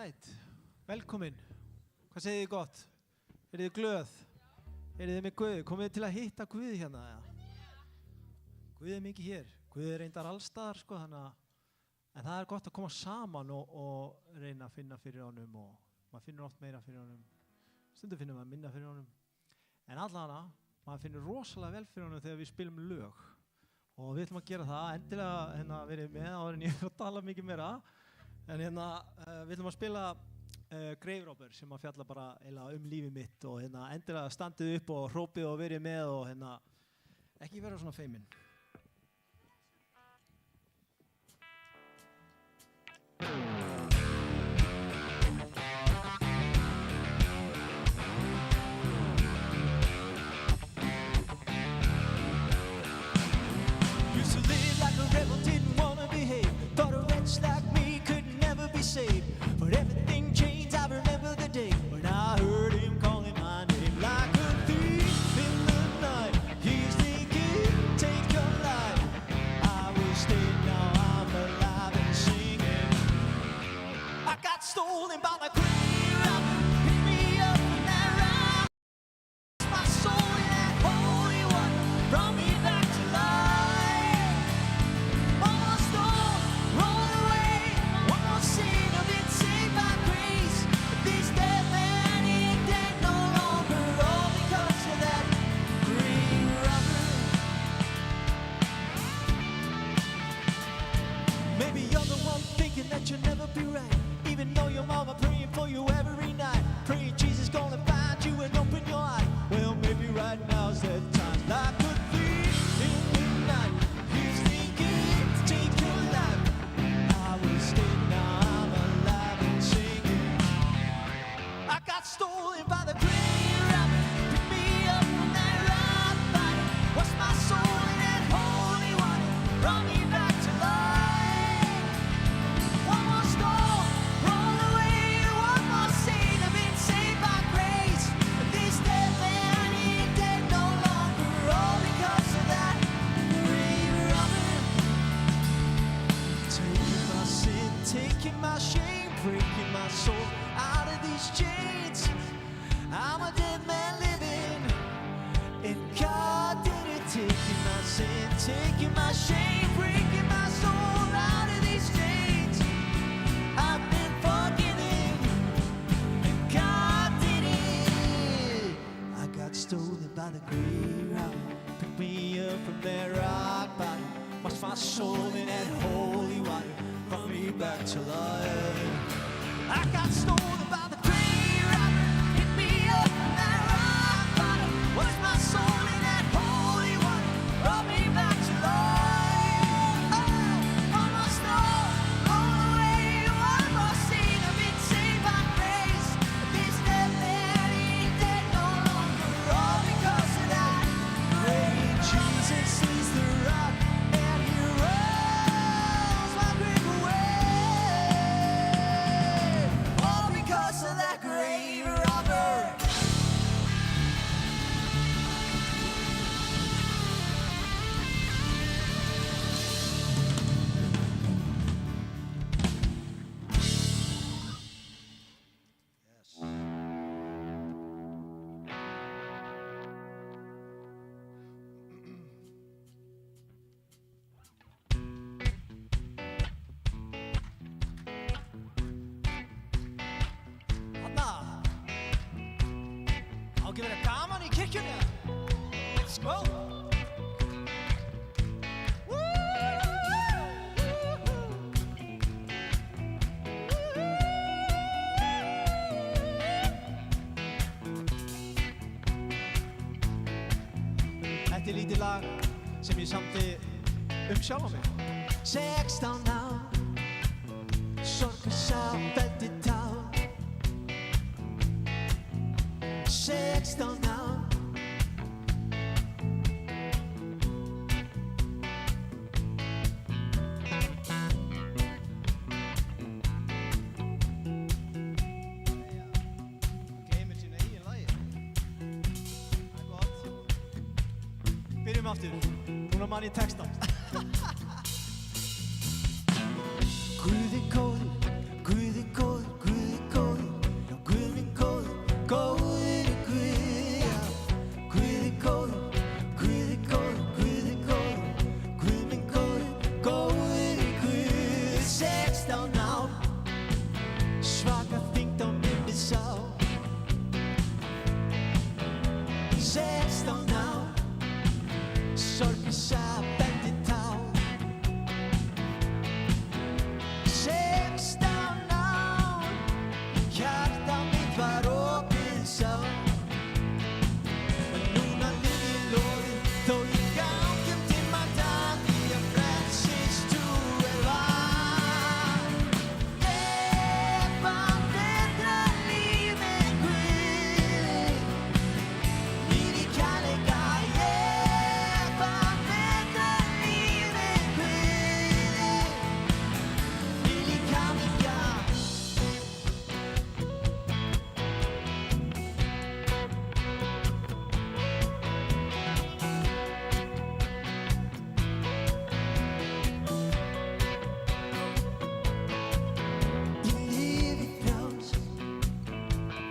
right, velkomin. Hvað segið þið gott? Eru þið glöð? Eru þið með Guði? Komið þið til að hitta Guði hérna? Guði er mikið hér. Guði er reyndar allstaðar, sko, en það er gott að koma saman og reyna að finna fyrir honum og maður finnur oft meira fyrir honum. Stundum finnur maður minna fyrir honum. En allavega, maður finnur rosalega vel fyrir honum þegar við spilum lög. Og við ætlum að gera það, endilega verið með áður en ég er að tala mikið meira. En við ætlum að spila Grave Robber sem að fjalla bara lífið mitt og endilega standið upp og hrópið og verið með og ekki vera svona feiminn. Used to live like a rebel, didn't wanna behave. Thought a wretch like me could never be saved. But everything changed, I remember the day when I heard him calling my name. Like a thief in the night, he's thinking, take your life. I was dead, now I'm alive and singing. I got stolen by the grave robber, picked me up from that rock. My soul in that holy water, brought me back to life. Almost all rolled away, one more sin of it saved by grace. But this dead man ain't dead no longer, all because of that grave robber. Maybe you're the one thinking that you'll never be right, even though your mama praying for you every night, praying Jesus gonna find you and open your eye. Well, maybe right now's that time. Like a thief in the night, he's thinking, take your life. I was dead, now I'm alive and singing. I got stolen by the grave robber, picked me up from that rock bottom, washed my soul in that holy water, brought me back to life. One more storm, roll away, one more sin of it saved by grace. But this dead man ain't dead no longer, all because of that grave robber. Taking my sin, taking my shame, breaking my soul out of these chains. I'm a dead man living, and God did it. Taking my sin, taking my shame, breaking my soul out of these chains. I've been forgiven, and God did it. I got stolen by the grave robber, picked me up from that rock bottom, washed my soul in that holy water, brought me back to life. I got stolen by the grave robber, picked me up from that rock bottom, washed my soul in that holy water, brought me back to life. Oh, almost all rolled away, one more sin of it saved by grace. This dead man ain't dead no longer, all because of that grave. Jesus is the rock, and he rolls my grave away, all because of that grave robber. Þarna, á ekki verið gaman í kirkjunni? Let's go! Þetta lítið lag sem ég samti sjálfa mig. 16 ár, sorgarsá, veldi tár. 16 ár. Gleymir sínu eigin lagi. Það er gott. Byrjum aftur. Núna man ég textan. Guð er góður, Guð er góður, Guð er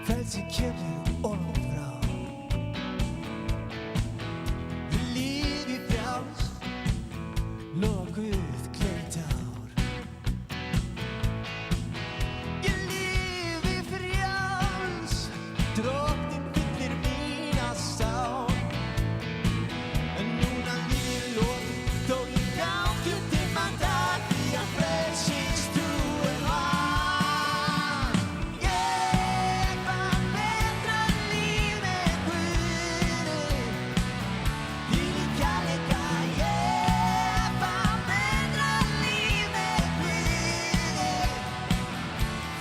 frelsi kemur ofan frá. Við lífi frjáls, lofa Guð gleði ár. Ég lífi frjáls, drottinn fyllir mína sál. En núna lífi lokið, þó ég gangi dimman dag, því að frelsins trúin var. Ég fann betra líf með Guði, þvílík kærleika. Ég fann betra líf með Guði,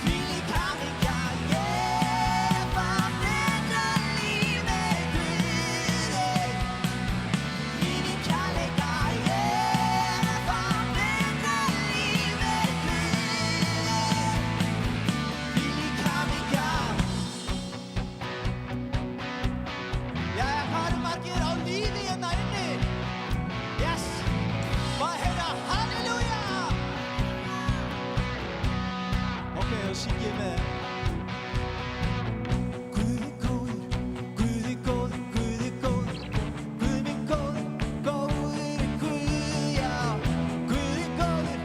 þvílík hamingja. Ég fann betra líf með Guði, þvílík kærleika. Ég fann betra líf með Guði, þvílík hamingja. Jæja, hvað eru margir á lífi hérna inni? Yes! Má ég heyra halleluja? Ok, þá syng ég með. Guð er góður, Guð er góður, Guð er góður, Guð minn góður, góður er Guð, já. Guð er góður,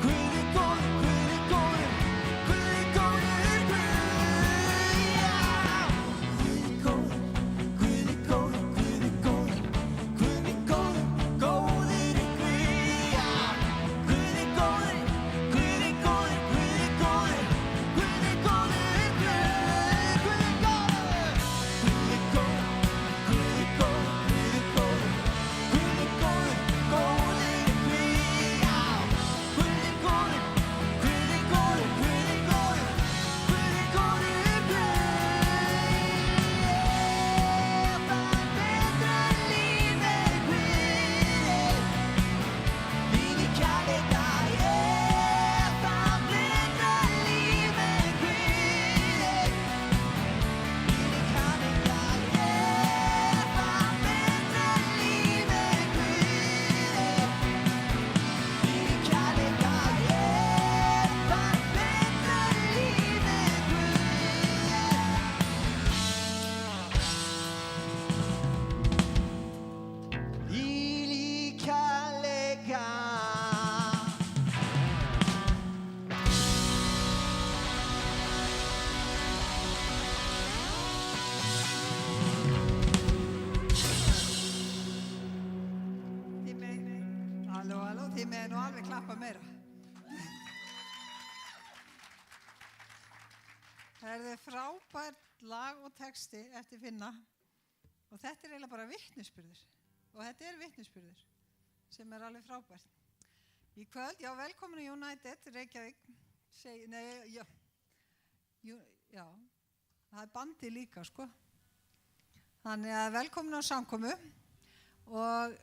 Guð er góður, Guð er góður, Guð er góður, Guð, já. Guð er góður, Guð er góður, Guð er góður, Guð minn góður, góður er Guð, já. Guð er góður, Guð er góður, Guð er góður, Guð er góður, Guð, Guð er góður. Guð er góður, Guð er góður, Guð er góður, Guð er góður, góður er Guð, já. Guð er góður, Guð er góður, Guð er góður, Guð er góður, Guð. Ég fann betra líf með Guði, þvílík kærleika. Ég fann betra líf með Guði, þvílík hamingja. Ég fann betra líf með Guði, þvílík kærleika. Ég fann betra líf með Guði, þvílík kærleika. Halló, halló, þið með nú alveg klappa meira. Það er frábært lag og texti eftir Finna og þetta er eiginlega bara vitnisburður og þetta er vitnisburður sem er alveg frábært. Í kvöld, já, velkomin í United, Reykjavík, já, það er bandi líka, sko. Þannig að velkomin á samkomu og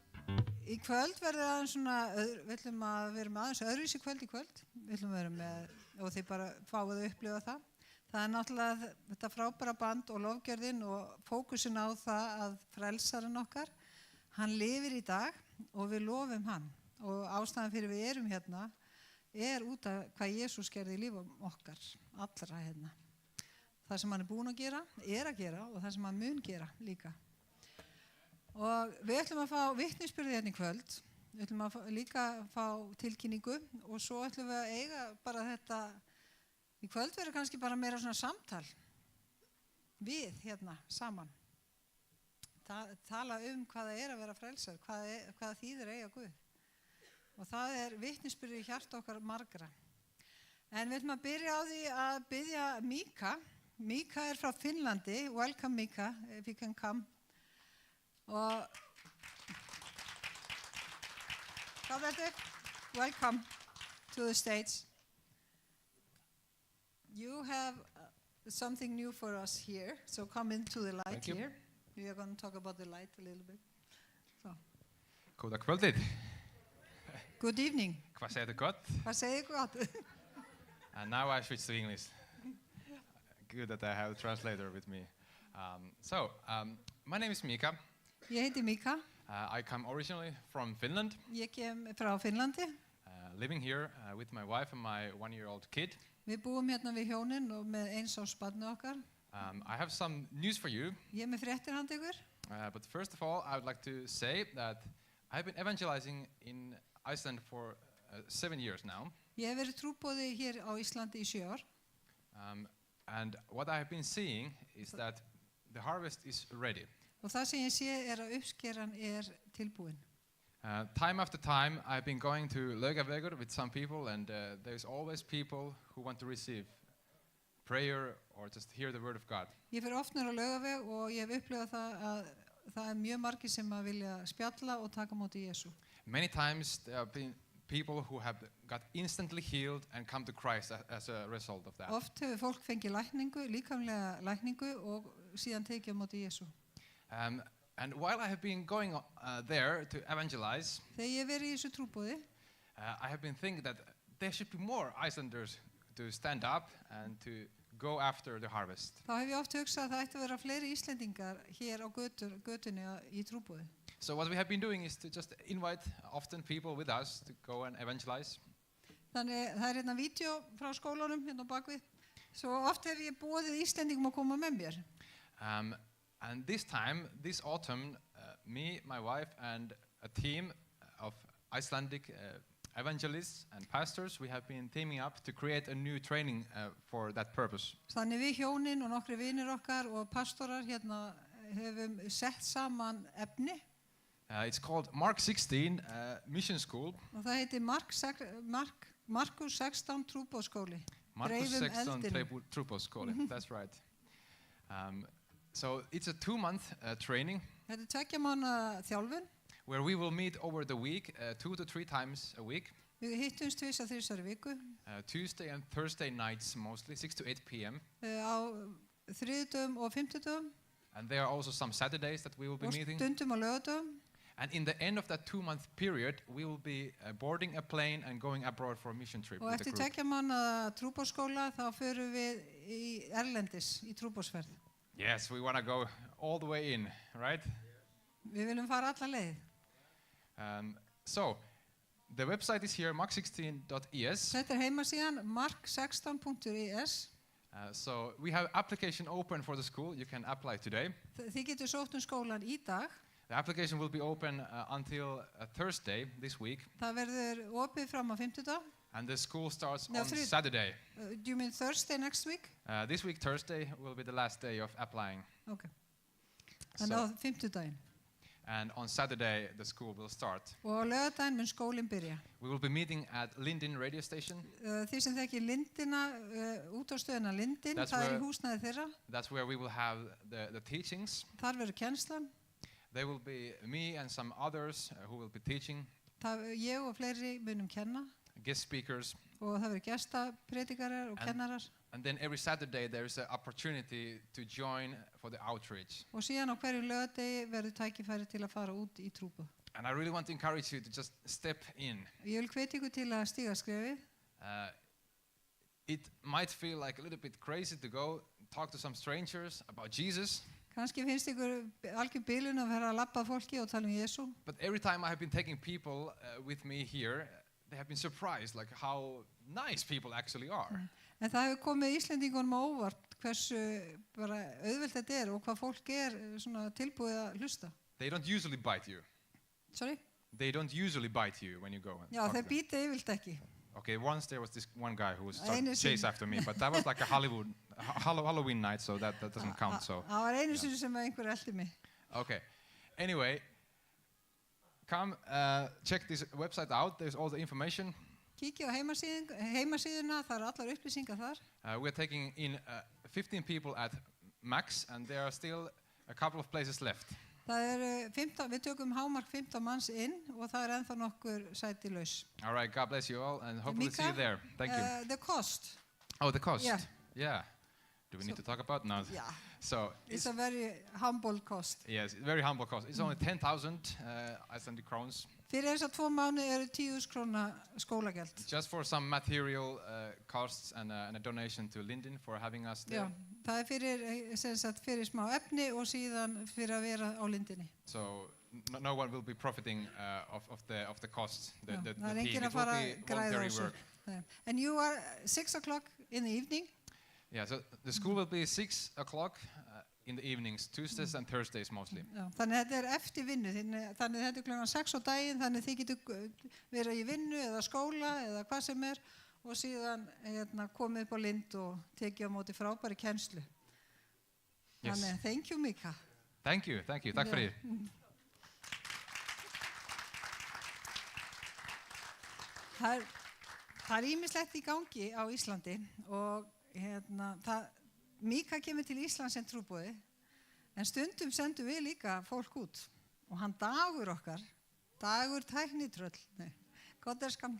í kvöld verður aðeins svona, við ætlum að vera með aðeins öðruvísi kvöld í kvöld. Við ætlum að vera með, og þið bara fáið að upplifa það. Það er náttúrulega þetta frábæra band og lofgjörðin og fókusin á það að frelsarinn okkar, hann lifir í dag og við lofum hann. Og ástæðan fyrir við erum hérna er út af hvað Jesús gerði í lífum okkar, allra hérna. Það sem hann er búinn að gera og það sem hann mun gera líka. Og við ætlum að fá vitnisburði hérna í kvöld, við ætlum að líka fá tilkynningu og svo ætlum við að eiga bara þetta, í kvöld verður kannski bara meira svona samtal við hérna saman. Tala hvað það er að vera frelsar, hvað þýðir eiga Guð. Og það er vitnisburði í hjarta okkar margra. En við ætlum að byrja á því að biðja Mika. Mika er frá Finnlandi. Welcome Mika, if you can come. Og welcome to the stage. You have something new for us here, so come into the light here. We are going to talk about the light a little bit. So. Góða kvöldið. Good evening. Hvað segir þið gott? Hvað segir þið gott? And now I switch to English. Good that I have a translator with me. My name is Mika. Ég heiti Mika. I come originally from Finland. Ég kem frá Finnlandi. Living here with my wife and my one-year-old kid. Við búum hérna við hjónin og með 1 árs barni okkar. I have some news for you, Ég er með fréttir handa ykkur. but first of all, I would like to say that I've been evangelizing in Iceland for 7 years now, Ég hef verið trúboði hér á Íslandi í 7 ár and what I have been seeing is that the harvest is ready. og það sem ég sé er að uppskeran er tilbúin. Time after time, I've been going to Laugavegur with some people, and there's always people who want to receive prayer or just hear the word of God. Ég fer oft niður á Laugaveg og ég hef upplifað það að það er mjög margir sem að vilja spjalla og taka á móti Jesú. Many times there have been people who have got instantly healed and come to Christ as a result of that. Oft hefur fólk fengið lækningu, líkamlega lækningu og síðan tekið á móti Jesú. And while I have been going there to evangelize, Þegar ég hef verið í þessu trúboði, I have been thinking that there should be more Icelanders to stand up and to go after the harvest. þá hef ég oft hugsað að það ætti að vera fleiri Íslendingar hér á götunni í trúboði. So what we have been doing is to just invite often people with us to go and evangelize. Þannig það er hérna vídeo frá skólanum hérna á bakvið. Svo oft hef ég boðið Íslendingum að koma með mér. And this autumn, me, my wife, and a team of Icelandic evangelists and pastors, we have been teaming up to create a new training for that purpose. Þannig við hjónin og nokkri vinir okkar og pastorar hérna hefum sett saman efni It's called Mark 16 Mission School. og það heitir Markus 16 trúboðskóli. Markus Dreifum 16 eldinum. Trúboðskóli, that's right. So it's a 2-month training Þetta er 2 mánaða þjálfun. where we will meet over the week 2 to 3 times a week. Við hittumst 2-3 viku Tuesday and Thursday nights mostly, 6 to 8 p.m. Á þriðjudögum og fimmtudögum And there are also some Saturdays that we will be og meeting. stundum á laugardögum. And in the end of that 2-month period, we will be boarding a plane and going abroad for a mission trip Og with the eftir group. 2 mánaða trúboðskóla þá förum við í erlendis í trúboðsferð. Yes, we want to go all the way in, right? Við viljum fara alla leið. So, the website is here, mark16.es. Þetta er heimasíðan mark16.is. So, we have application open for the school. You can apply today. Þið getur sótt skólan í dag. The application will be open until Thursday this week. Það verður opið fram á fimmtudag. And the school starts No, on three- Saturday. Do you mean Thursday next week? This week, Thursday, will be the last day of applying. Okay. Þannig á So, fimmtudaginn. and on Saturday, the school will start. Og á laugardaginn mun skólinn byrja. We will be meeting at Lindin radio station. Þið sem þekki Lindina, útvarpsstöðina Lindin, That's það er where- í húsnæði þeirra. That's where we will have the teachings. Þar verður kennslan. There will be me and some others who will be teaching, Ég og fleiri munum kenna. guest speakers. Og það verður gestapredikarar og kennarar. And then every Saturday there is an opportunity to join for the outreach. Og síðan á hverju laugardegi verður tækifæri til að fara út í trúboð. And I really want to encourage you to just step in. Ég vil hvetja ykkur til að stíga skrefið. It might feel like a little bit crazy to go talk to some strangers about Jesus, Kannski finnst ykkur algjör bilun að vera að labba að fólki og tala Jesú. but every time I have been taking people with me here, they have been surprised like how nice people actually are. En það hefur komið Íslendingunum á óvart hversu bara auðvelt þetta er og hvað fólk svona tilbúið að hlusta. They don't usually bite you. Sorry? They don't usually bite you when you go. And Já, talk to þeir them. býta yfirlt ekki. Okay, once there was this one guy who was Einu trying to chase sinni. after me, but that was like a Halloween night, so that doesn't count. So Það var einu sinni sem einhver eldi mig. okay. Anyway, come check this website out. There's all the information. Kíkja á heimasíðuna, það eru allar upplýsingar þar. We're taking in 15 people at max, and there are still a couple of places left. Það eru 15, við tökum hámark 15 manns inn og það er ennþá nokkur sæti laus. All right, God bless you all, and hopefully see you Mika, there. Thank you. The cost. Oh, the cost. yeah. Yeah. Do we need to talk about now? Yeah. So It's a very humble cost. yes, very humble cost. It's only 10,000 Icelandic crowns, Fyrir þess að 2 mánuði eru 10.000 króna skólagjald. just for some material costs and a donation to Lindin for having us there. Já, það er fyrir, sem sagt, fyrir smá efni og síðan fyrir að vera á lindinni. So no one will be profiting of the cost. The Já, team. það er It enginn að will fara be að græða á voluntary þessu. work. Nei. And you are 6 o'clock in the evening. Yeah, so the school will be 6 o'clock in the evenings, Tuesdays and Thursdays mostly. Já, þannig að þetta eftir vinnu, þannig að þetta klukkan 6 á daginn, þannig að þið getur verið í vinnu eða skóla eða hvað sem og síðan komið upp á Lind og tekið á móti frábæri kennslu. Yes. Þannig, thank you Mika. Thank you. Takk fyrir. Það ýmislegt í gangi á Íslandi og Mika kemur til Íslands sem trúboði, en stundum sendum við líka fólk út og hann Dagur okkar, Dagur tæknitröll, godderskan.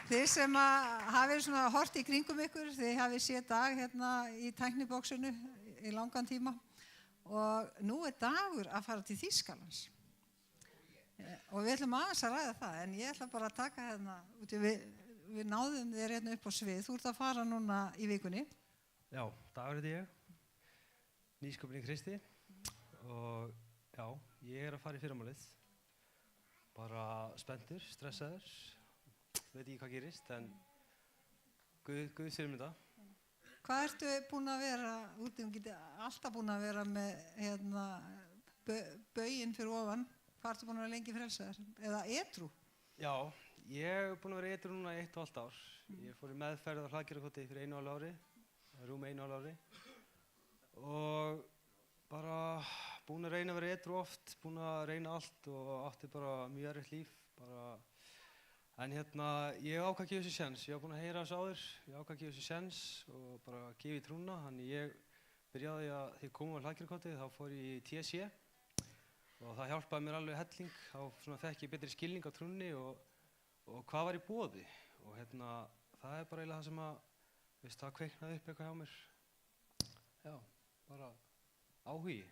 Þið sem hafið svona hort í kringum ykkur, þið hafið séð Dag í tæknibóksinu í langan tíma og nú Dagur að fara til Þýskalands. Og við ætlum aðeins að ræða það, en ég ætla bara að taka við náðum þér upp á svið. Þú ert að fara núna í vikunni. Já, Dagur heiti ég, nýsköpun í Kristi og já, ég að fara í fyrramálið. Bara spenntur, stressaður, veit ekki hvað gerist, en Guð sér þetta. Hvað ertu búin að vera úti? Þú getur alltaf búin að vera með bauginn fyrir ofan. Hvað ertu búin að vera lengi frelsaður? Eða edrú? Já, ég búin að vera edrú núna 1,5 ár. Ég fór í meðferð á Hlaðgerðarkoti fyrir 1,5 ári, rúm 1,5 ári. Og bara búin að reyna að vera edrú oft, búin að reyna allt og átti bara mjög erfitt líf. En ég ákvað að gefa þessu séns. Ég var búin að heyra þessu áður, ég ákvað að gefa þessu séns og bara gefa í trúna. Þannig ég byrjaði að þegar ég kom á Hlaðgerðarkoti þá fór ég í TSC. Og það hjálpaði mér alveg helling, þá fekk ég betri skilning á trúnni og hvað var í boði. Og það bara eiginlega það sem það kveiknaði upp eitthvað hjá mér. Já, bara áhugi.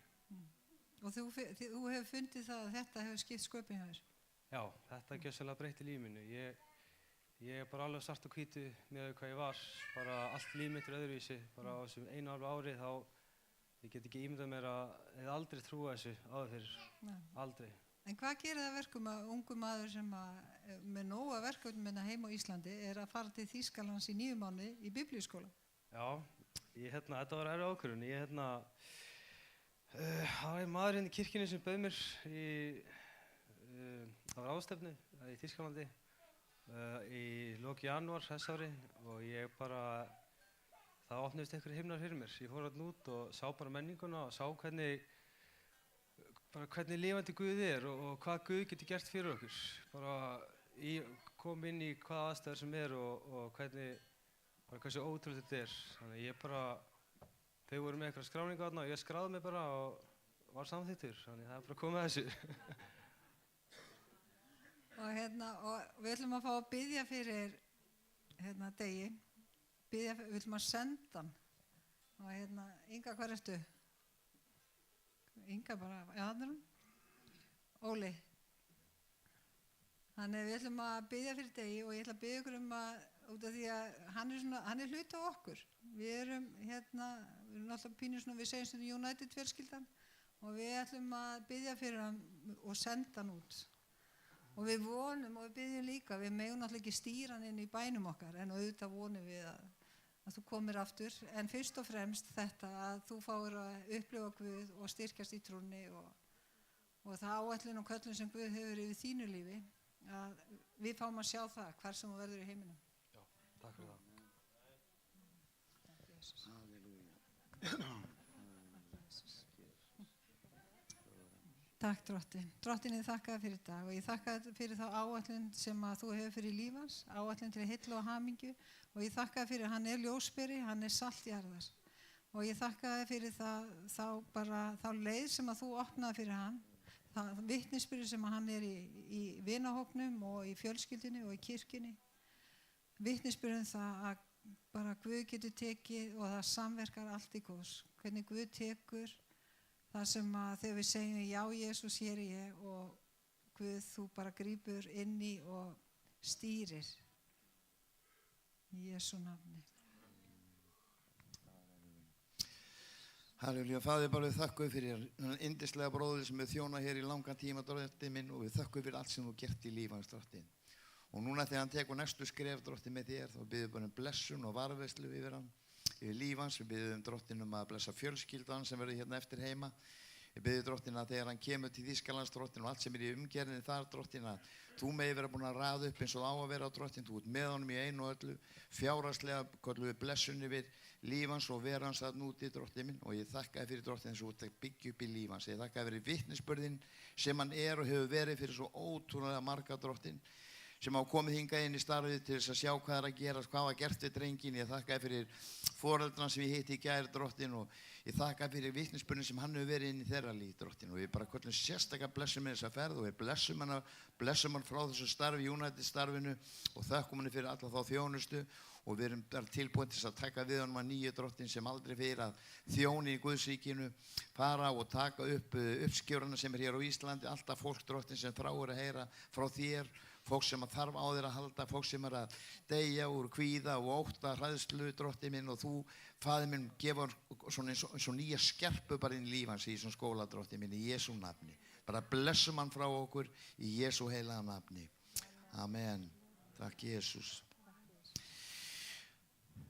Og þú hefur fundið það að þetta hefur skipt sköpum hjá þér? Já, þetta gjörsamlega breytti líf mínu. Ég bara alveg svart og hvítu með hvað ég var, bara allt líf mitt öðruvísi. Bara á þessum 1,5 ári þá ég get ekki ímyndað mér að ég hef aldrei trúað þessu áður fyrir, aldrei. En hvað gerir það verkum að ungu maður sem með nóga verkefnum heima á Íslandi að fara til Þýskalands í 9 mánuði í biblíuskóla? Já, þetta var erfið ákvörðun. Það var maður í kirkjunni sem bauð mér það var ráðstefnu í Þýskalandi í lok janúar þess ári og ég bara það opnuðist einhverjir himnar fyrir mér. Ég fór þarna út og sá bara menninguna og sá hvernig lifandi Guð og hvað Guð getur gert fyrir okkur. Kom inn í hvaða aðstæður sem og hversu ótrúlegt þetta Þannig þau voru með eitthvað skráningu þarna og ég skráði mig bara og var samþykkur. Þannig það bara komið að þessu. Og við ætlum að fá að biðja fyrir Degi. Við ætlum að senda hann og Inga, hvar ertu? Inga bara, já þarna hún. Óli. Þannig við ætlum að biðja fyrir Degi og ég ætla að biðja ykkur út af því að hann hluti á okkur. Við erum alltaf pínu svona, við segjum svona United fjölskyldan og við ætlum að biðja fyrir hann og senda hann út. Og við vonum og við biðjum líka, við megum náttúrulega ekki stýra hann inn í bænum okkar, en auðvitað vonum við að þú komir aftur. En fyrst og fremst þetta að þú fáir að upplifa Guð og styrkjast í trúnni og það áætlun og köllun sem Guð hefur yfir þínu lífi, að við fáum að sjá það hvar sem þú verður í heiminum. Já, takk fyrir það. Takk Drottinn. Drottinni þakkaði fyrir dag og ég þakkaði fyrir þá áætlun sem að þú hefur fyrir líf hans, áætlun til heillu og hamingju og ég þakkaði fyrir hann ljósberi, hann salt jarðar og ég þakkaði fyrir þá leið sem að þú opnaði fyrir hann, það vitnisbyrði sem að hann í vinahópnum og í fjölskyldunni og í kirkjunni, vitnisbyrðum það að bara Guð getur tekið og það samverkar allt í góðs, hvernig Guð tekur það sem að þegar við segjum já Jesús hér er ég og Guð þú bara grípur inn í og stýrir í Jesú nafni. Halleluja, Faðir, bara við þakkum fyrir þennan yndislega bróður sem við þjóna hér í langan tíma, Drottinn minn, og við þakkum fyrir allt sem þú gert í líf hans, Drottinn. Og núna þegar hann tekur næstu skref Drottinn með þér, þá biðum bara blessun og varðveislu yfir hann, yfir líf hans. Við biðum Drottinn að blessa fjölskyldan sem verður hérna eftir heima. Ég biðum Drottinn að þegar hann kemur til Þýskalands, Drottinn, og allt sem í umgerðinni þar, Drottinn, að þú megi vera búin að raða upp eins og á að vera, Drottinn. Þú ert með honum í einu og öllu, fjárhagslega köllum við blessun yfir líf hans og vera hans þarna úti, Drottinn minn. Og ég þakka þér fyrir, Drottinn, þess að þú ert að byggja upp í líf hans. Ég þakka þér fyrir vitnisburðinn sem hann og hefur verið fyrir svo ótrúlega marga, Drottinn, sem hafa komið hingað inn í starfið til þess að sjá hvað að gerast, hvað var gert við drenginn. Ég þakka fyrir foreldrana sem ég hitti í gær, Drottinn, og ég þakka fyrir vitnisburðinn sem hann hefur verið inn í þeirra líf, Drottinn. Og við bara köllum sérstaklega blessum með þessa ferð og við blessum hann frá þessu starfi, United starfinu, og þökkum hann fyrir alla þá þjónustu. Og við erum bara tilbúin til að taka við honum að nýju, Drottinn, sem aldrei fyrir að þjóni í Guðsríkinu, fara og taka upp uppskjöruna sem hér á Íslandi, alltaf fólk, Drottinn, sem þráir að heyra frá þér, fólk sem þarf á þér að halda, fólk sem að deyja úr kvíða og ótta, hræðslu, Drottinn minn, og þú, Faðir minn, gefa svona eins og nýja skerpu bara inn í líf hans í þessum skóla, Drottinn minn, í Jesú nafni. Bara blessum hann frá okkur í Jesú heilaga nafni. Amen. Takk, Jesús.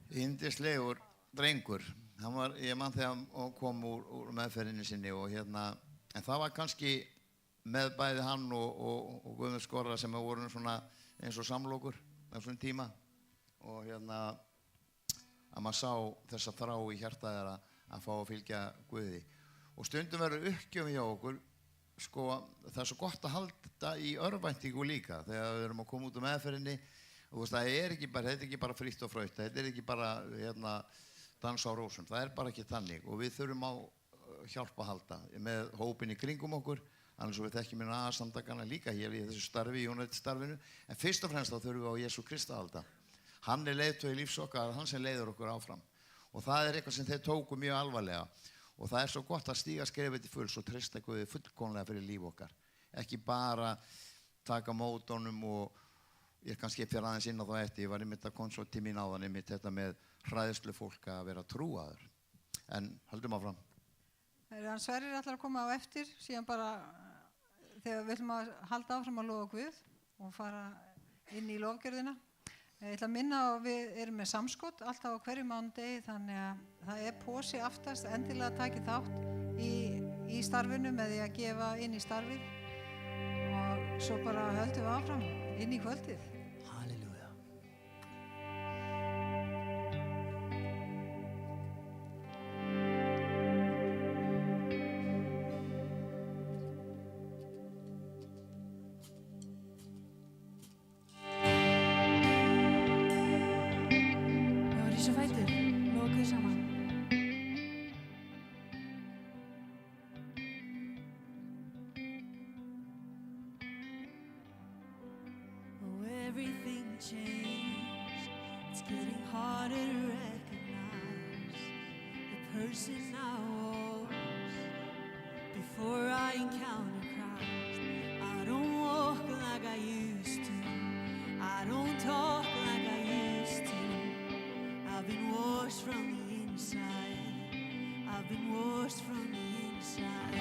Yndislegur drengur. Ég man þegar hann kom úr meðferðinni sinni og hérna, en það var kannski með bæði hann og Guðmund Skorra sem voru svona eins og samlokur á þessum tíma, og hérna að maður sá þessa þrá í hjarta þeirra að fá að fylgja Guði. Og stundum verður uppgjöf hjá okkur, sko, það er svo gott að halda í örvæntingu líka þegar við erum að koma út úr meðferðinni. Og það þetta er ekki bara frítt og frautt, þetta er ekki bara hérna dans á rósum, það er bara ekki þannig, og við þurfum á hjálp að halda með hópinn í kringum okkur. Annars við þekkjum minna samtakana líka hér í þessu starfi, í United starfinu, en fyrst og fremst þá þurfum við á Jesú Krist að halda. Hann er leiðtogi lífs okkar, hann sem leiður okkur áfram. Og það er eitthvað sem þeir tóku mjög alvarlega. Og það er svo gott að stíga skrefið til fulls og treysta Guði fullkomlega fyrir líf okkar. Ekki bara taka mót honum, og ég kannski fyrir aðeins inn á það eftir, ég var einmitt að koma svo til mín áðan einmitt þetta með hræðslu fólk að vera trúaður. En höldum áfram. Hann Sverrir ætlar að koma á eftir, síðan bara þegar við ætlum að halda áfram að lofa Guð og fara inn í lofgjörðina. Ég ætla að minna að við erum með samskot alltaf á hverju mánudegi, þannig að það er pósi aftast, endilega takið þátt í starfinu með því að gefa inn í starfið, og svo bara höldum við áfram inn í kvöldið. Halleluja. Everything changed. It's getting harder to recognize the person I was before I encountered Christ. I don't walk like I used to. I don't talk like I used to. I've been washed from the inside. I've been washed from the inside.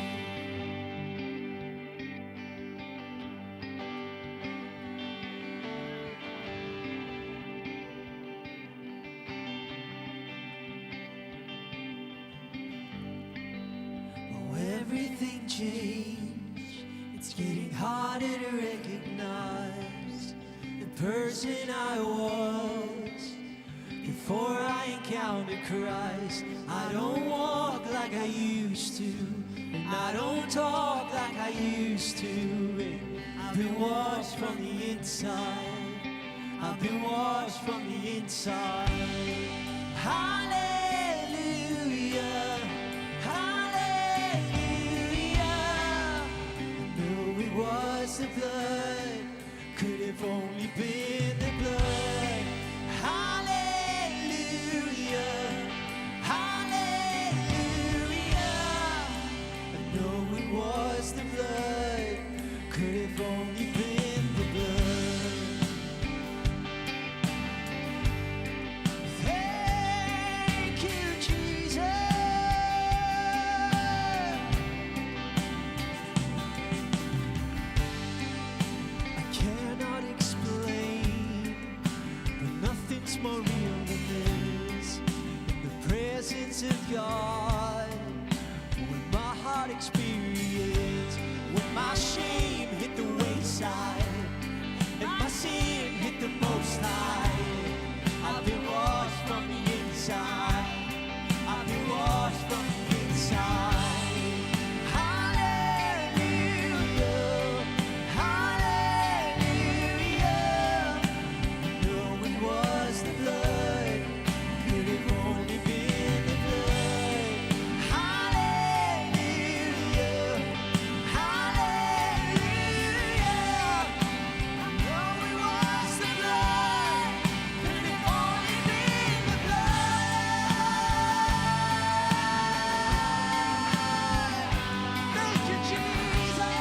Everything changed. It's getting harder to recognize the person I was before I encountered Christ. I don't walk like I used to, and I don't talk like I used to. I've been washed from the inside. I've been washed from the inside. Hallelujah. The blood could have only been the blood. Hallelujah, hallelujah. I know it was the blood, could have only been the blood. Hey, presence of God. When my heart experienced, when my shame hit the wayside, and my sin hit the most high, I've been washed from the inside. I've been washed from the inside. Hallelujah, hallelujah. No, it was the blood. Could have only been the blood. Hallelujah, hallelujah. No, it was the blood. Could have only been the blood. Thank you, Jesus.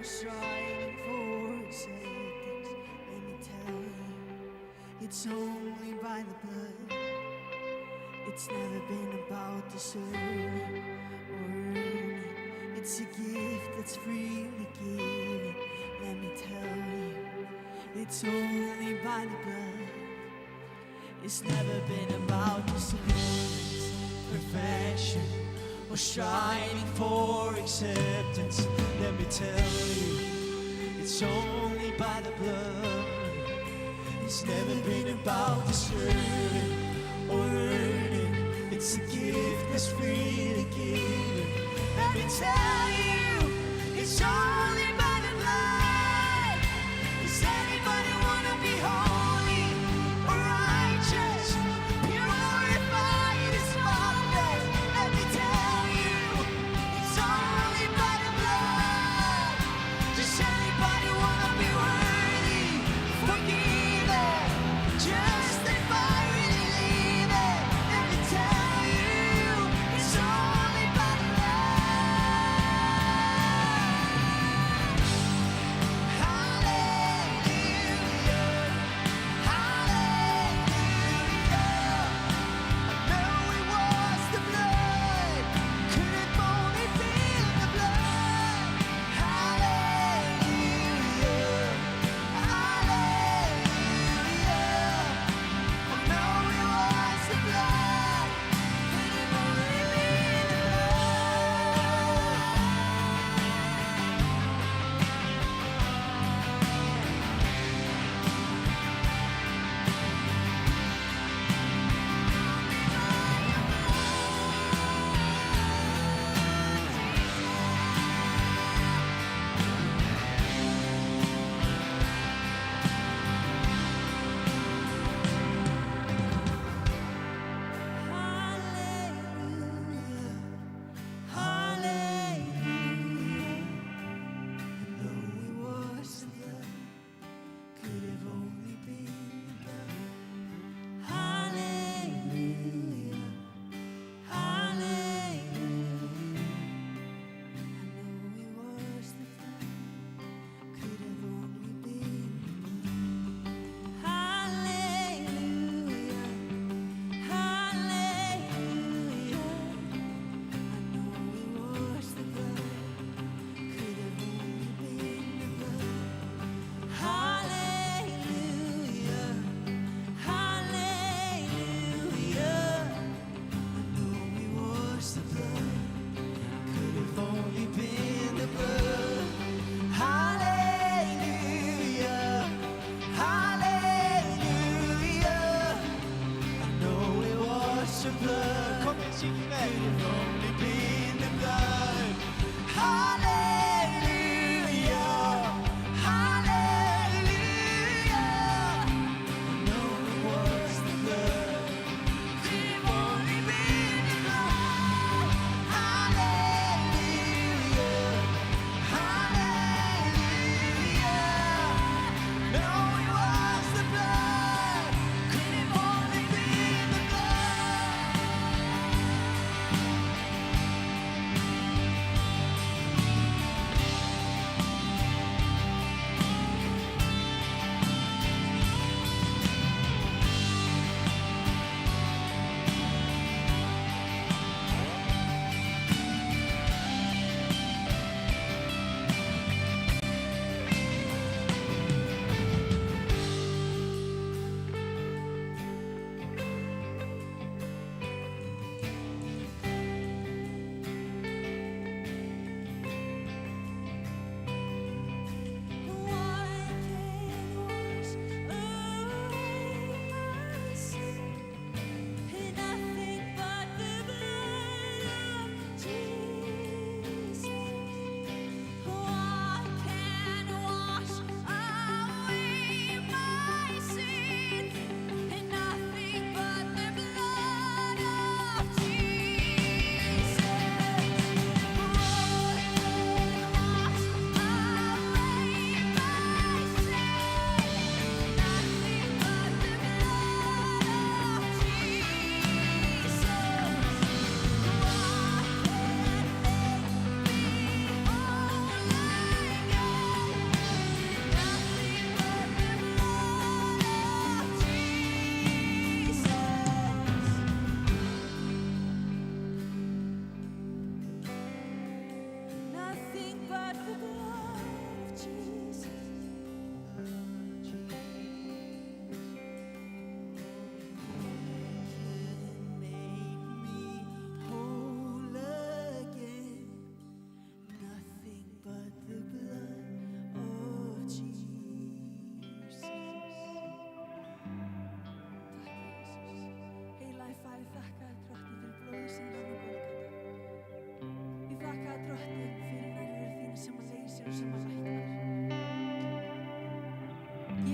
Striving for acceptance, let me tell you, it's only by the blood. It's never been about deserving or earning. It's a gift that's freely given. Let me tell you, it's only by the blood. It's never been about disappearance, perfection, or striving for acceptance. Let me tell you, it's only by the blood. It's never been about deserving or earning. It's a gift that's freely given. Let me tell you, it's only by the blood. Does anybody wanna be holy or righteous, purified as spotless? Let me tell you, it's only by the blood. Does anybody wanna be worthy, forgiven, justified, believing? Let me tell you, it's only by the blood.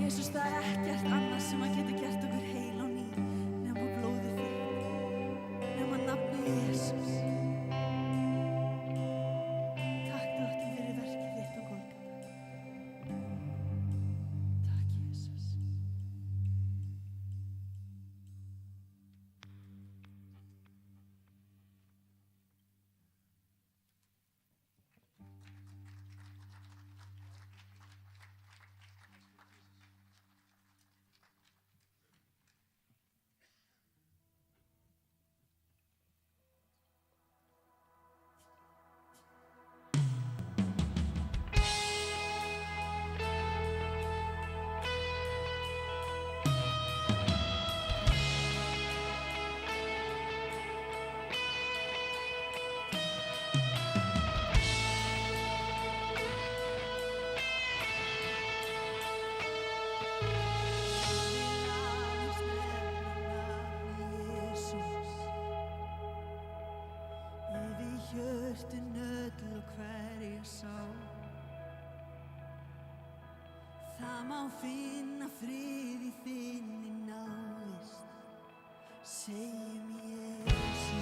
Jesús, það ekkert annað sem að geta gert okkur heil á ný nema blóðið þitt, nema nafnið Jesús. Takk Drottinn fyrir verkið þitt á Golgata. Takk Jesús. Hjörtun öll og hverja sál, það má finna frið í þinni návist, segjum Jesús.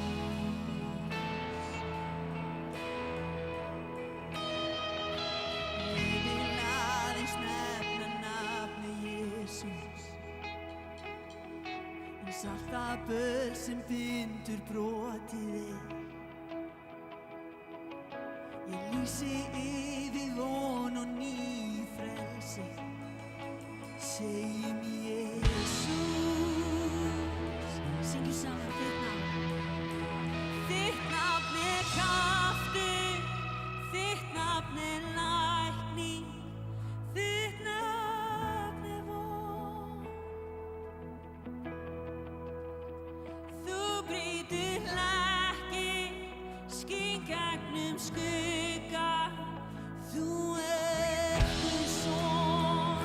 Ég vil aðeins nefna nafnið Jesús, eins allt það böl sem bindur brotið þig. Ég lýsi yfir von og nýju frelsi, segjum Jesús. Syngjum saman þitt nafn. Þitt nafn kraftur, þitt nafn lækning, þitt nafn von. Þú brýtur hlekki, skín gegnum skugga, þú ert Guðs son.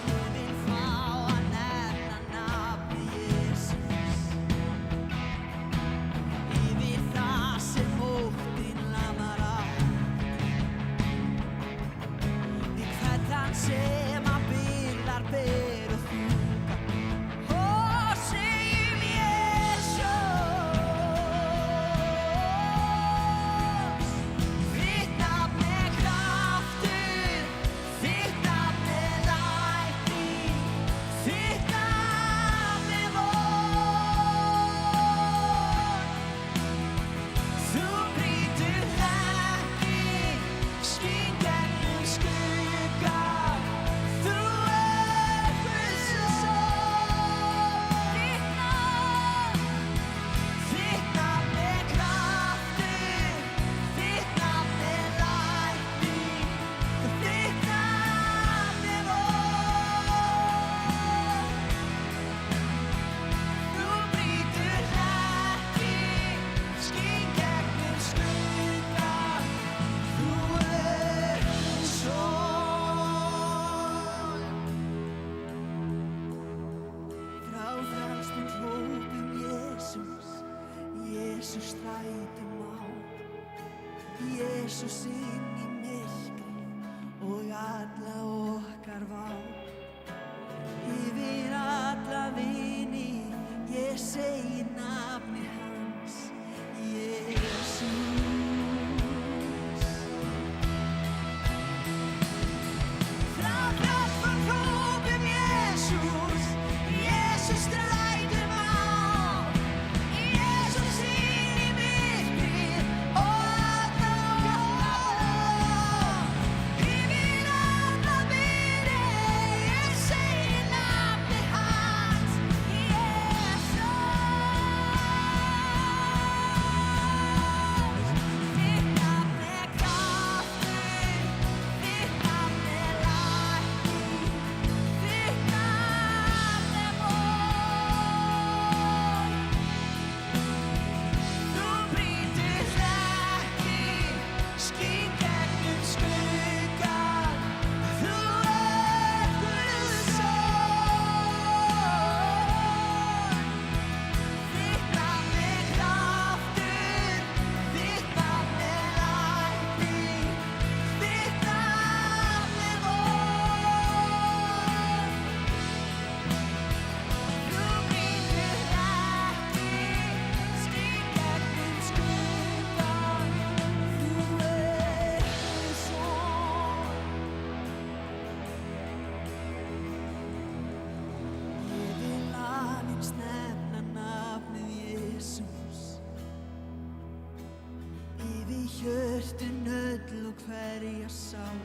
Ég vil fá að nefna nafnið Jesús, yfir það sem óttinn lamar á. Við hvern þann sem að byrðar ber og þunga, og segjum Jesús. Þitt nafn kraftur, þitt nafn lækning, þitt nafn von. Þú brýtur hlekki, skín gegnum skugga, þú ert Guðs son. Þitt nafn kraftur, þitt nafn lækning, þitt nafn von. Þú brýtur hlekki, skín gegnum skugga, þú ert Guðs son. Frá frelstum hrópum Jesús, Jesús strætum á, Jesús inn í myrkrið og alla okkar vá. Yfir alla vini, ég segi nafnið hans, Jesús. Frá frelstum hrópum Jesús, Jesús strætum á, Jesús inn í myrkrið og alla okkar vá. Yfir alla vini, ég segi nafnið hans, Jesús. berja sár.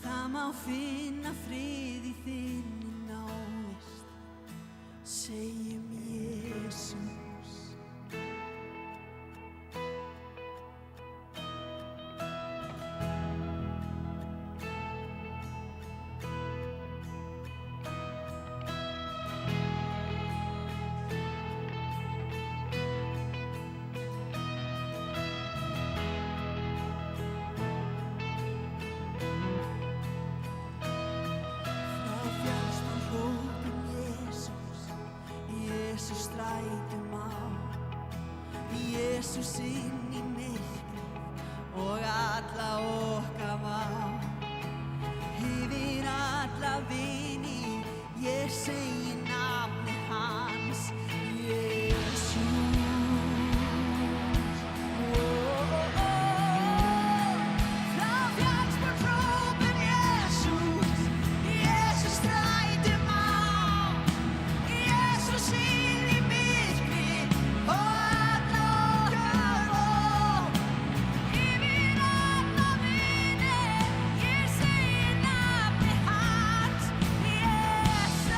Það má finna frið í þinni návist, segjum Jesús. Strætum á, Jesús inn í myrkrið og alla okkar vá. Yfir alla vini, ég segi nafni hans, Jesús. Frá fjallsbúr hrópum Jesús, Jesús strætum á, Jesús inn í myrkrið og alla okkar vó. Yfir alla vini, ég segi nafni hans, Jesús.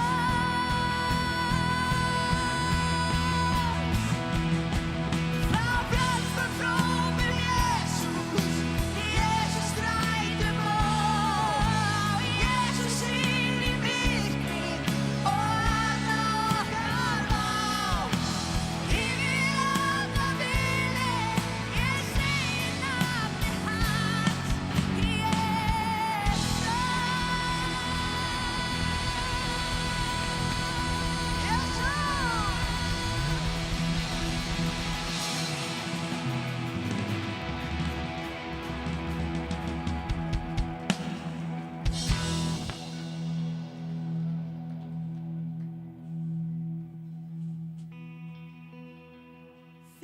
Frá fjallsbúr hrópum Jesús, Jesús strætum á, Jesús inn í myrkrið og alla okkar vá. Yfir alla vini, ég segi nafni hans,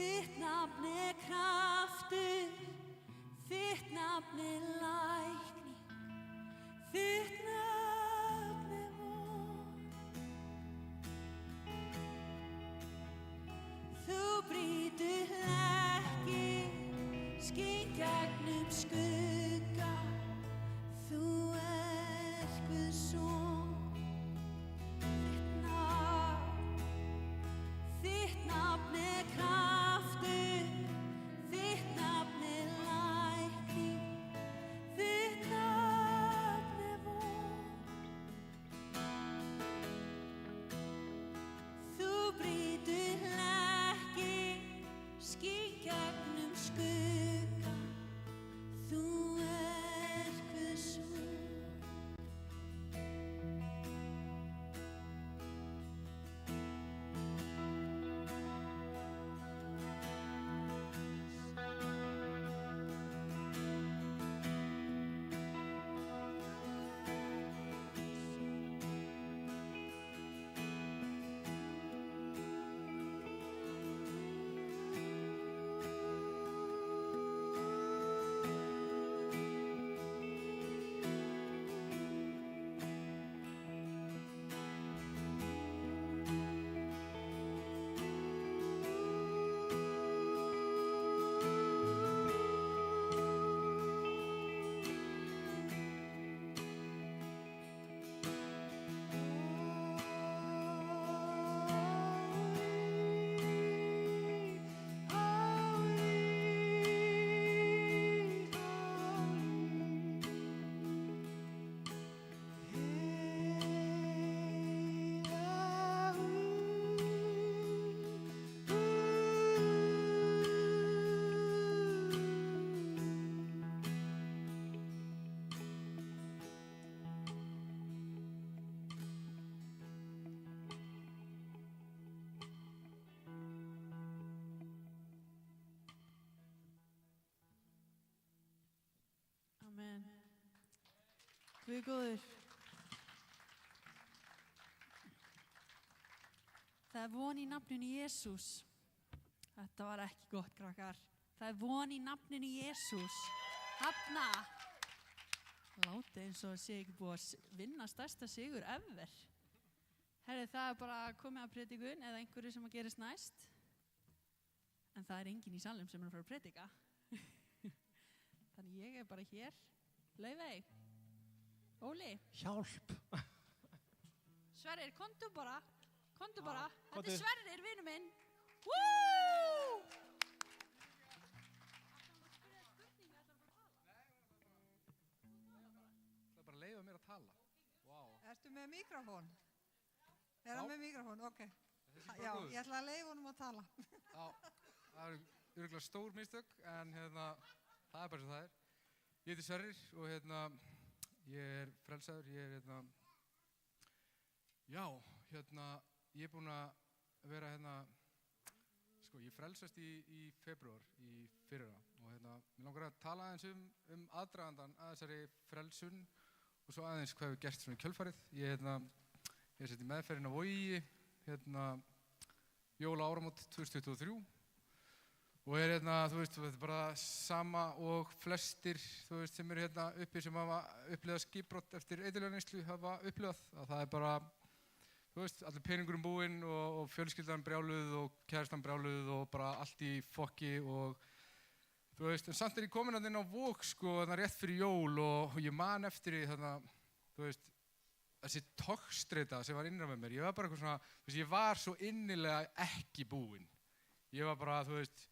Þitt nafn er kraftur, þitt nafn er lækning, þitt nafn er von. Þú brýtur hlekki, skín gegnum skugga, þú ert Guðs son. Þitt nafn er kraftur, þitt nafn er lækning, þitt nafn er von. Þú brýtur hlekki, skín gegnum skugga, þú ert Guðs son. Amen. Guð er góður. Það er von í nafninu Jesús. Þetta var ekki gott, krakkar. Það er von í nafninu Jesús. Hafna. Láti eins og sé ekki búið að vinna stærsta sigur ever. Herri, það er bara komið að predikun eða einhverju sem að gerist næst. En það er enginn í salnum sem er að fara að predika. ég bara hér. Laufey, Óli, Hjálp. Sverrir, komdu bara. Komdu bara. komdu. Þetta Sverrir, vinur minn. Woo! Það er bara að leiða mér að tala. Wow. Ertu með mikrofón? Er hann Já. með mikrofón? Ok. Þessi er bara Já, góður. ég ætla að leiða honum að tala. Já, það eru örugglega stór mistök, en það er bara svo það er. Ég heiti Sverrir og ég er frelsaður, ég er ég er búinn að vera sko, ég frelsast í febrúar í fyrra og mér langar að tala aðeins um aðdragandan að þessari frelsun og svo aðeins hvað hefur gerst svona í kjölfarið. Ég er sett í meðferðin á Vogi, jóla áramót 2023 og er þú veist, þetta er bara sama og flestir, þú veist, sem eru uppi sem hafa upplifað skipbrot eftir eiturlyfjaneyslu hafa upplifað, að það er bara, þú veist, allir peningurum búinn og fjölskyldan brjáluð og kærastan brjáluð og bara allt í fokki og þú veist, en samt er ég komin inn á Vog, sko, rétt fyrir jól og ég man eftir því þú veist, þessi togstreita sem var innra með mér, ég var bara eitthvað svona, þú veist, ég var svo innilega ekki búinn. Ég var bara, þú veist,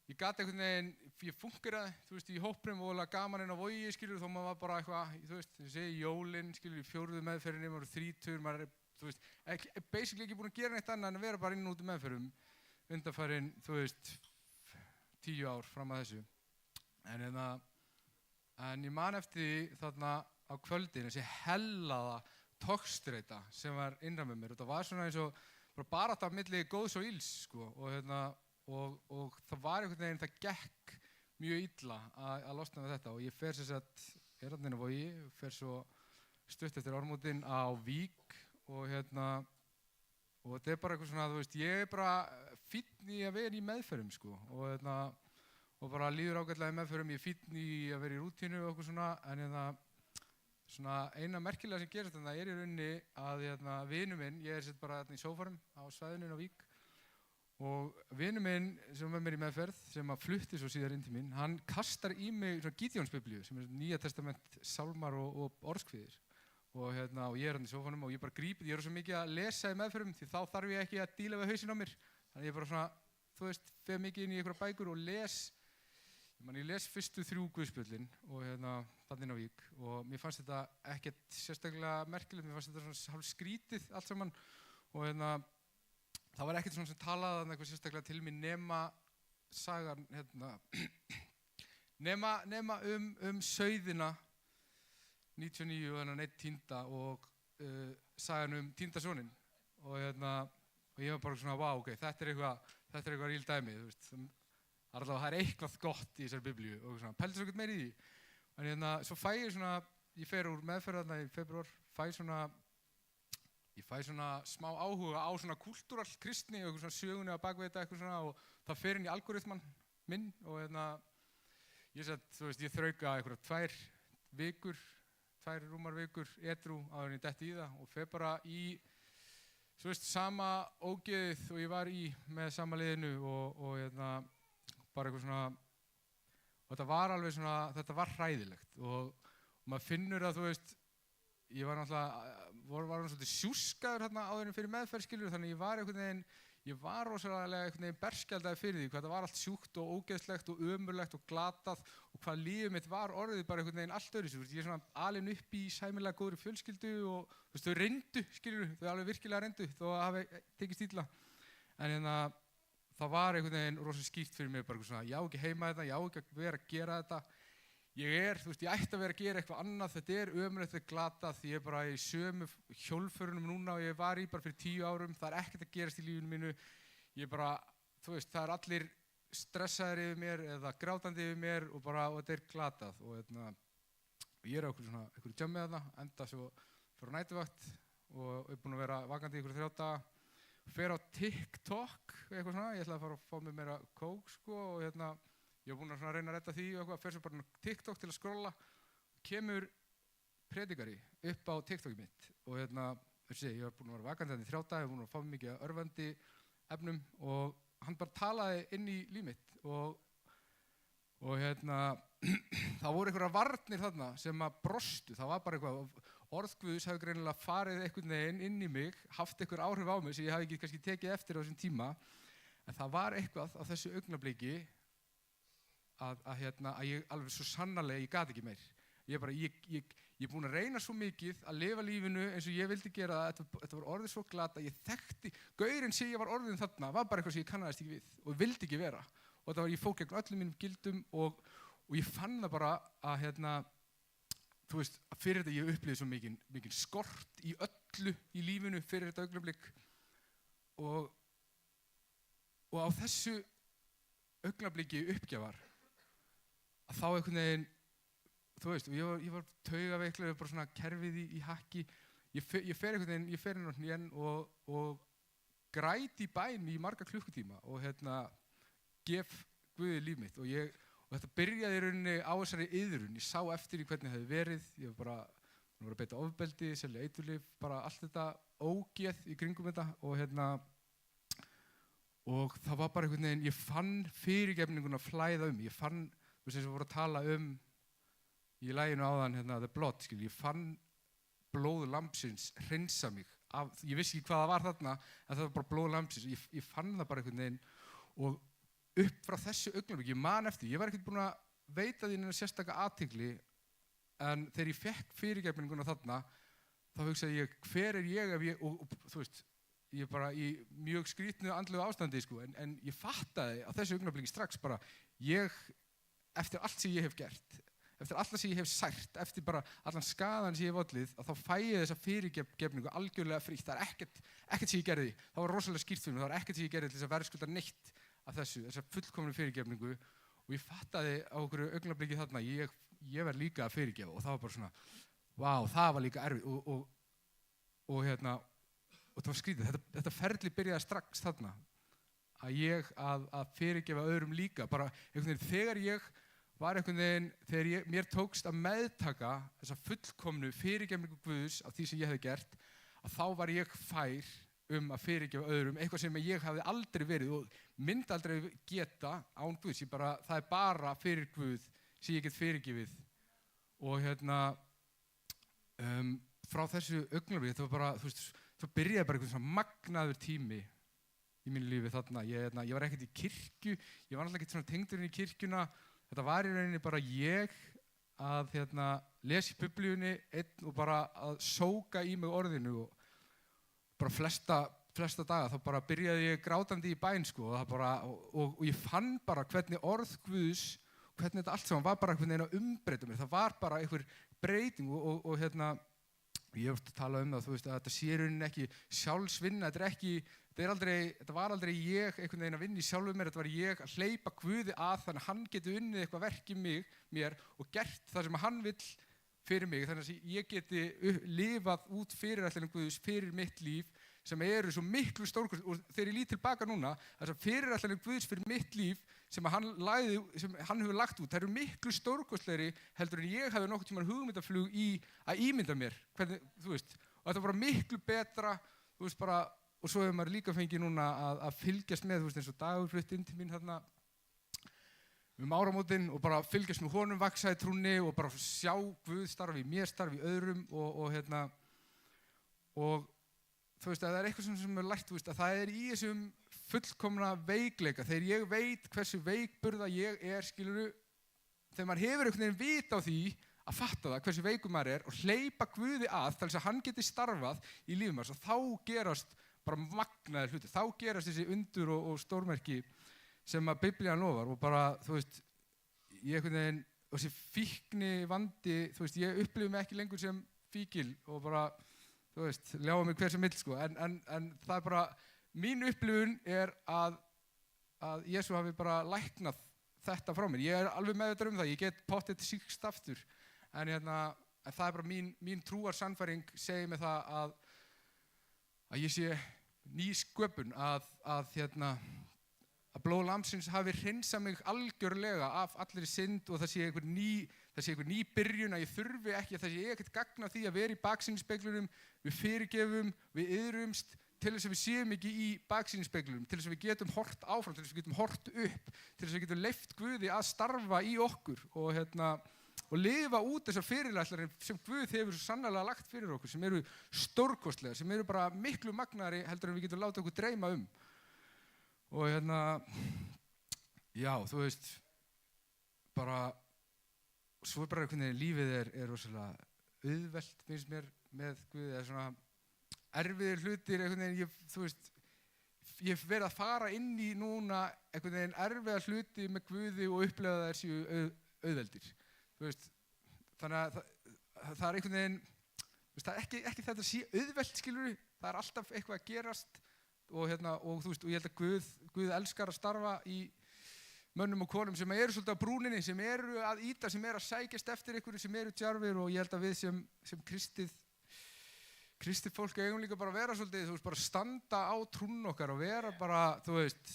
ég gat einhvern veginn, ég funkeraði, þú veist, í hópnum og alveg gaman inn á Vogi, skilur, þó maður var bara eitthvað, þú veist, ég segi jólinn, skilur, í 4. meðferðinni, maður er 30, maður er, þú veist, basically ekki búinn að gera neitt annað en að vera bara inn og út í meðferðum undanfarin, þú veist, 10 ár fram að þessu. En ég man eftir því þarna á kvöldin, þessi hellaða togstreita sem var innra með mér og það var svona eins og bara þetta milli góðs og ills, sko, og það var einhvern veginn, það gekk mjög illa að losna við þetta og ég fer sem sagt, er þarna inn á Vogi, fer svo stutt eftir áramótin á Vík og og þetta er bara eitthvað svona, þú veist, ég er bara fínn í að vera í meðferðum, sko, og bara líður ágætlega í meðferðum, ég er fínn í að vera í rútínu og eitthvað svona, en svona eina merkilega sem gerist er í rauninni að vinur minn, ég er sett bara í sófarum á svæðinu á Vík og vinur minn sem var með mér í meðferð, sem að flutti svo síðar inn til mín, hann kastar í mig svona Gídeonsbiblíu sem er Nýja testament, sálmar og orðskviðir og ég er í sófanum og ég bara grípið, ég er svo mikið að lesa í meðferðum því þá þarf ég ekki að díla við hausinn á mér, þannig ég bara svona, þú veist, fer mikið inn í einhverja bækur og les fyrstu 3 guðspjöllin og þarna inn á Vík og mér fannst þetta ekkert sérstaklega merkilegt, mér fannst þetta svona hálf skrítið allt saman og það var ekkert svona sem talaði eitthvað sérstaklega til mér nema sagan nema sauðina 99 og einn týnda og sagan týnda soninn og ég var bara svona, wow, ok, þetta er eitthvað real dæmi, þú veist, það er eitthvað gott í þessari biblíu og svona, pældi svo ekkert meira í því. En svo fæ ég svona, ég fer úr meðferð þarna í febrúar, ég fæ svona smá áhuga á svona kultúral kristni og svona sögunni á bakvið þetta eitthvað svona og það fer inn í algoritman minn og ég þrauka einhverja 2 rúmar vikur edrú áður en ég detti í það og fer bara í svo veist, sama ógeðið og ég var í með sama liðinu og bara eitthvað svona og þetta var alveg svona, þetta var hræðilegt og maður finnur að, þú veist, ég var náttúrulega svolítið sjúskaður hérna áður en fyrir meðferð, skilur, þannig ég var rosalega einhvern veginn berskjaldaður fyrir því hvað það var allt sjúkt og ógeðslegt og ömurlegt og glatað og hvað lífið mitt var orðið bara einhvern veginn allt öðruvísi, ég er svona alinn upp í sæmilega góðri fjölskyldu og þú veist, þau reyndu, skilur, þau alveg virkilega reyndu þó að hafi tekist illa, en það var einhvern veginn rosalega skýrt fyrir mig bara svona, ég á ekki heima þetta, ég á ekki að vera að gera þetta, þú veist, ég ætti að vera að gera eitthvað annað, þetta er ömurlegt, þetta er glatað, ég er bara í sömu hjólförunum núna og ég var í bara fyrir 10 árum, það er ekkert að gerast í lífinu mínu, ég bara, þú veist, það er allir stressaðir yfir mér eða grátandi yfir mér og þetta er glatað og ég er á einhverju jammið þarna, enda svo fyrir næturvakt og er búinn að vera vakandi í einhverju 3 daga, fer á TikTok eitthvað svona, ég ætlaði að fara að fá mér meira kók sko og ég var búinn að reyna að redda því og eitthvað, fer svo bara á TikTok til að skrolla, kemur predikari upp á TikTokið mitt og ég var búinn að vera vakandi þarna í 3 daga, ég var búinn að fá mér mikið af örvandi efnum og hann bara talaði inn í líf mitt og það voru einhverjar varnir þarna sem að brostu, það var bara eitthvað, orð Guðs hefur greinilega farið einhvern veginn inn í mig, haft einhver áhrif á mig sem ég hafi ekki kannski tekið eftir á þessum tíma, en það var eitthvað á þessu augnabliki að ég alveg svo sannarlega, ég gat ekki meir. Ég er búinn að reyna svo mikið að lifa lífinu eins og ég vildi gera það, þetta var orðið svo glata, ég þekkti, gaurinn sem ég var orðin þarna var bara eitthvað sem ég kannaðist ekki við og vildi ekki vera. Og þetta var, ég fór gegn öllum mínum gildum og ég fann það bara að þú veist, að fyrir þetta ég upplifði svo mikinn skort í öllu í lífinu fyrir þetta augnablik og á þessu augnabliki uppgjafar að þá einhvern veginn, þú veist, ég var taugaveiklaður, bara svona kerfið í hakki, ég fer einhvern veginn, ég fer inn á hnén og græt í bæn í marga klukkutíma og gef Guði líf mitt og þetta byrjaði í rauninni á þessari iðrun, ég sá eftir í hvernig það hefði verið, ég var bara að beita ofbeldi, selja eiturlyf, bara allt þetta ógeð í kringum þetta og það var bara einhvern veginn, ég fann fyrirgefninguna flæða ég fann, þú veist eins og voru að tala í laginu áðan, The Blood, ég fann blóð lambsins hreinsa mig, ég vissi ekki hvað það var þarna, en það var bara blóð lambsins, ég fann það bara einhvern veginn og upp frá þessu augnablik, ég man eftir, ég var ekkert búinn að veita því neina sérstaka athygli en þegar ég fekk fyrirgefninguna þarna þá hugsaði ég, hver er ég ef ég, og þú veist, ég er bara í mjög skrýtnu andlegu ástandi sko, en ég fattaði á þessu augnabliki strax bara, eftir allt sem ég hef gert, eftir allt sem ég hef sært, eftir bara allan skaðan sem ég hef ollið, að þá fæ ég þessa fyrirgefningu algjörlega frítt, það er ekkert sem ég gerði, það var rosalega skýrt fyrir mig, það var ekkert sem ég gerði til þess að verðskulda neitt af þessa fullkomnu fyrirgefningu og ég fattaði á einhverju augnabliki þarna, ég verð líka að fyrirgefa og það var bara svona, vá, það var líka erfitt og það var skrítið, þetta ferli byrjaði strax þarna, að fyrirgefa öðrum líka, bara einhvern veginn þegar ég var einhvern veginn, þegar mér tókst að meðtaka þessa fullkomnu fyrirgefningu Guðs af því sem ég hefði gert, að þá var ég fær að fyrirgefa öðrum, eitthvað sem ég hafði aldrei verið og myndi aldrei geta án Guðs, það er bara fyrir Guð sem ég get fyrirgefið og frá þessu augnabliki, þetta var bara, þú veist, það byrjaði bara einhvern svona magnaður tími í mínu lífi þarna, ég var ekkert í kirkju, ég var alltaf ekkert svona tengdur inn í kirkjuna, þetta var í rauninni bara ég að lesa í Biblíunni einn og bara að sóka í mig orðinu og bara flesta daga, þá bara byrjaði ég grátandi í bæn sko, og ég fann bara hvernig orð Guðs, hvernig þetta allt saman var bara einhvern veginn að umbreyta mér, það var bara einhver breyting og ég hef talað það, þú veist, að þetta sé rauninni ekki sjálfsvinna, þetta var aldrei ég einhvern veginn að vinna í sjálfu mér, þetta var ég að hleypa Guði að þannig að hann geti unnið eitthvað verk í mér og gert það sem hann vill fyrir mig, þannig að ég geti lifað út fyrirætlunum Guðs fyrir mitt líf sem eru svo miklu stórkostlegri og þegar ég lít tilbaka núna, þessar fyrirætlanir Guðs fyrir mitt líf sem hann hefur lagt út, það eru miklu stórkostlegri heldur en ég hefði nokkuð tímann hugmyndaflug í að ímynda mér, hvernig, þú veist, og þetta var bara miklu betra, þú veist bara, og svo hefur maður líka fengið núna að fylgjast með, þú veist, eins og Dagur flutti inn til mín þarna áramótin og bara fylgjast með honum vaxa í trúnni og bara sjá Guð starfi í mér, starfi í öðrum og þú veist, að það er eitthvað sem er lært, þú veist, að það er í þessum fullkomna veikleika, þegar ég veit hversu veikburða ég skilurðu, þegar maður hefur einhvern veginn vit á því að fatta það, hversu veikur maður er og hleypa Guði að til þess að hann geti starfað í lífum maður, þá gerast bara magnaðir hlutir, þá gerast þessi undur og stórmerki sem að Biblían lofar og bara, þú veist, ég einhvern veginn, þessi fíkni vandi, þú veist, ég upplifi mig ekki lengur sem fíkil og bara, þú veist, ljáa mig hver sem vill, sko, en það er bara, mín upplifun er að Jesú hafi bara læknað þetta frá mér. Ég er alveg meðvitaður það, ég get pottið sýkst aftur, en það er bara mín trúarsannfæring segir mig það að ég sé ný sköpun, að blóð lambsins hafi hreinsað mig algjörlega af allri synd og það sé einhver ný byrjun, að ég þurfi ekki, það sé ekkert gagn af því að vera í baksýnisspeglinum, við fyrirgefum, við iðrumst, til þess að við séum ekki í baksýnisspeglinum, til þess að við getum hort áfram, til þess að við getum hort upp, til þess að við getum leyft Guði að starfa í okkur og og lifa út þessar fyrirætlanir sem Guð hefur svo sannarlega lagt fyrir okkur, sem eru stórkostlegar, sem eru bara miklu magnari heldur en við getum látið okkur dreyma um. Og já, þú veist, bara, svo bara einhvern veginn lífið er rosalega auðvelt, finnst mér, með Guði, eða svona erfiðir hlutir, einhvern veginn, þú veist, ég hef verið að fara inn í núna einhvern veginn erfiða hluti með Guði og upplega þær séu auðveldir. Þú veist, þannig að það er einhvern veginn, það er ekki þetta sé auðvelt, skilurðu, það er alltaf eitthvað að gerast og þú veist, og ég held að Guð elskar að starfa í mönnum og konum sem eru svolítið á brúninni, sem eru að ýta, sem eru að sækjast eftir ykkur, sem eru djarfir, og ég held að við sem kristið fólk eigum líka bara að vera svolítið, þú veist, bara standa á trúnn okkar og vera bara, þú veist,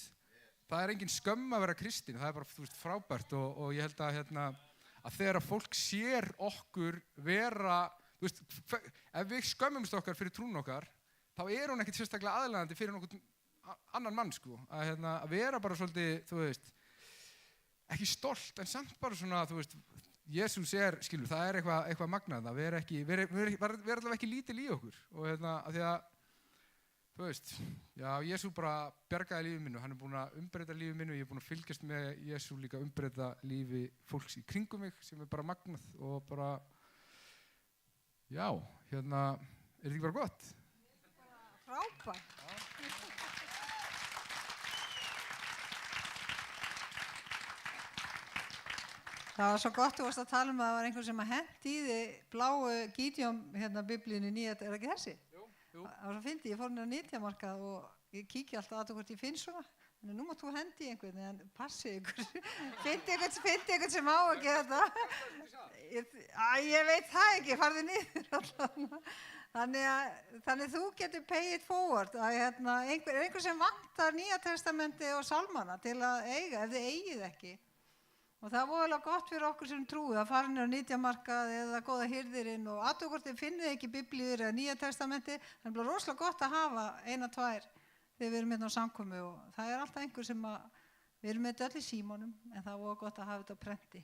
það er engin skömm að vera kristinn, það er bara, þú veist, frábært og ég held að þegar að fólk sér okkur vera, þú veist, ef við skömmumst okkar fyrir trúnn okkar, þá er hún ekkert sérstaklega aðlaðandi fyrir nokkurn annan mann, sko, að vera bara svolítið, þú veist, ekki stolt, en samt bara svona, þú veist, Jesús skilur, það er eitthvað magnað, það vera allavega ekki lítil í okkur og af því að, þú veist, já, Jesú bara bjargaði lífið mínu, hann er búinn að umbreyta lífið mínu, ég er búinn að fylgjast með Jesú líka umbreyta lífi fólks í kringum mig sem er bara magnað og bara, já, er þetta ekki bara gott? Frábært. Það var svo gott þú varst að tala um að það var einhver sem að hent í þig bláu Gideon biblíunni nýja, er það ekki þessi? Jú. Það var svo fyndið, ég fór inn á Nytjamarkað og ég kíki alltaf að hvort ég finn svona. Þannig nú mátt þú hendi í einhvern, en passi ykkur. Fyndi einhvern sem á að gera þetta. Ég veit það ekki, farðu niður allavega. Þannig þú getur pay it forward. Einhver sem vantar Nýja testamenti og sálmana til að eiga, ef þið eigið ekki. Og það var alveg gott fyrir okkur sem trúið að fara niður á Nytjamarkað eða Góða hirðirinn og athuga hvort þið finnið ekki biblíur eða Nýja testamenti. Það er bara rosalega gott að hafa 1-2 þegar við erum hérna á samkomu og það er alltaf einhver sem við erum með þetta öll í símanum en það var gott að hafa þetta á prenti.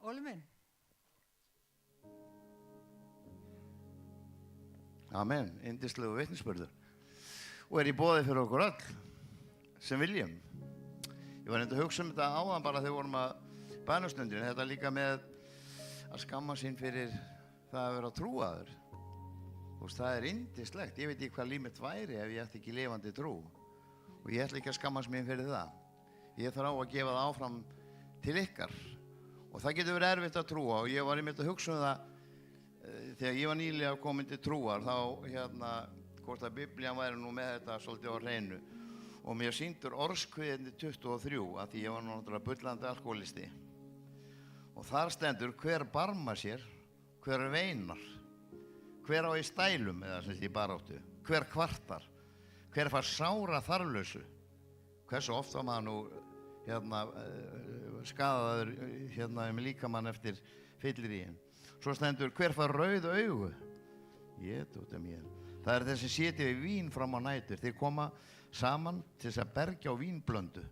Óli minn. Amen, yndislegu vitnisburður. Og í boði fyrir okkur öll sem viljum. Ég var að hugsa þetta áðan bara þegar við vorum að bænastundin, þetta líka með að skamma sín fyrir það að vera trúaður. Það er yndislegt, ég veit ekki hvað líf mitt væri ef ég ætti ekki lifandi trú. Og ég ætla ekki að skammast mín fyrir það. Ég þarf á að gefa það áfram til ykkar. Og það getur verið erfitt að trúa og ég var einmitt að hugsa það þegar ég var nýlega komin til trúar þá hvort að Biblían væri nú með þetta svolítið á hreinu. Og mér sýndur orðskviðinni 23 að því ég var náttúrulega bullandi alkoholisti. Og þar stendur hver barmar sér, hver veinar, hver á í stælum eða sem í baráttu, hver kvartar, hver fær sára þarflausu. Hversu oft var maður nú skadaður líkamann eftir fylliríin. Svo stendur hver fær rauð augu. Það er þessi sitja við vín fram á nætur. Þeir koma saman til þess að bergja á vínblöndu.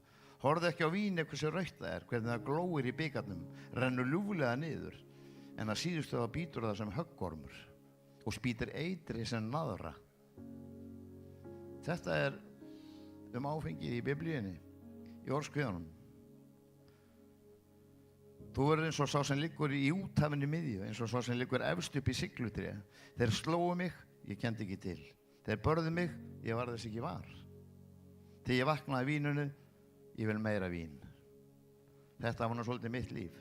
Horfðu ekki á vín hversu rautt það er, hvernig það glóir í bikarnum, rennur ljúflega niður, en að síðustu þá bítur það sem höggormur og spýtir eitri sem naðra. Þetta er áfengið í Biblíunni, í orðskviðunum. Þú verður eins og sá sem liggur í úthafinu miðju, eins og sá sem liggur efst upp í siglutré. Þeir slóu mig, ég kenndi ekki til. Þeir börðu mig, ég var þess ekki var. Þegar ég vaknaði vínunu, ég vil meira vín. Þetta var nú svolítið mitt líf.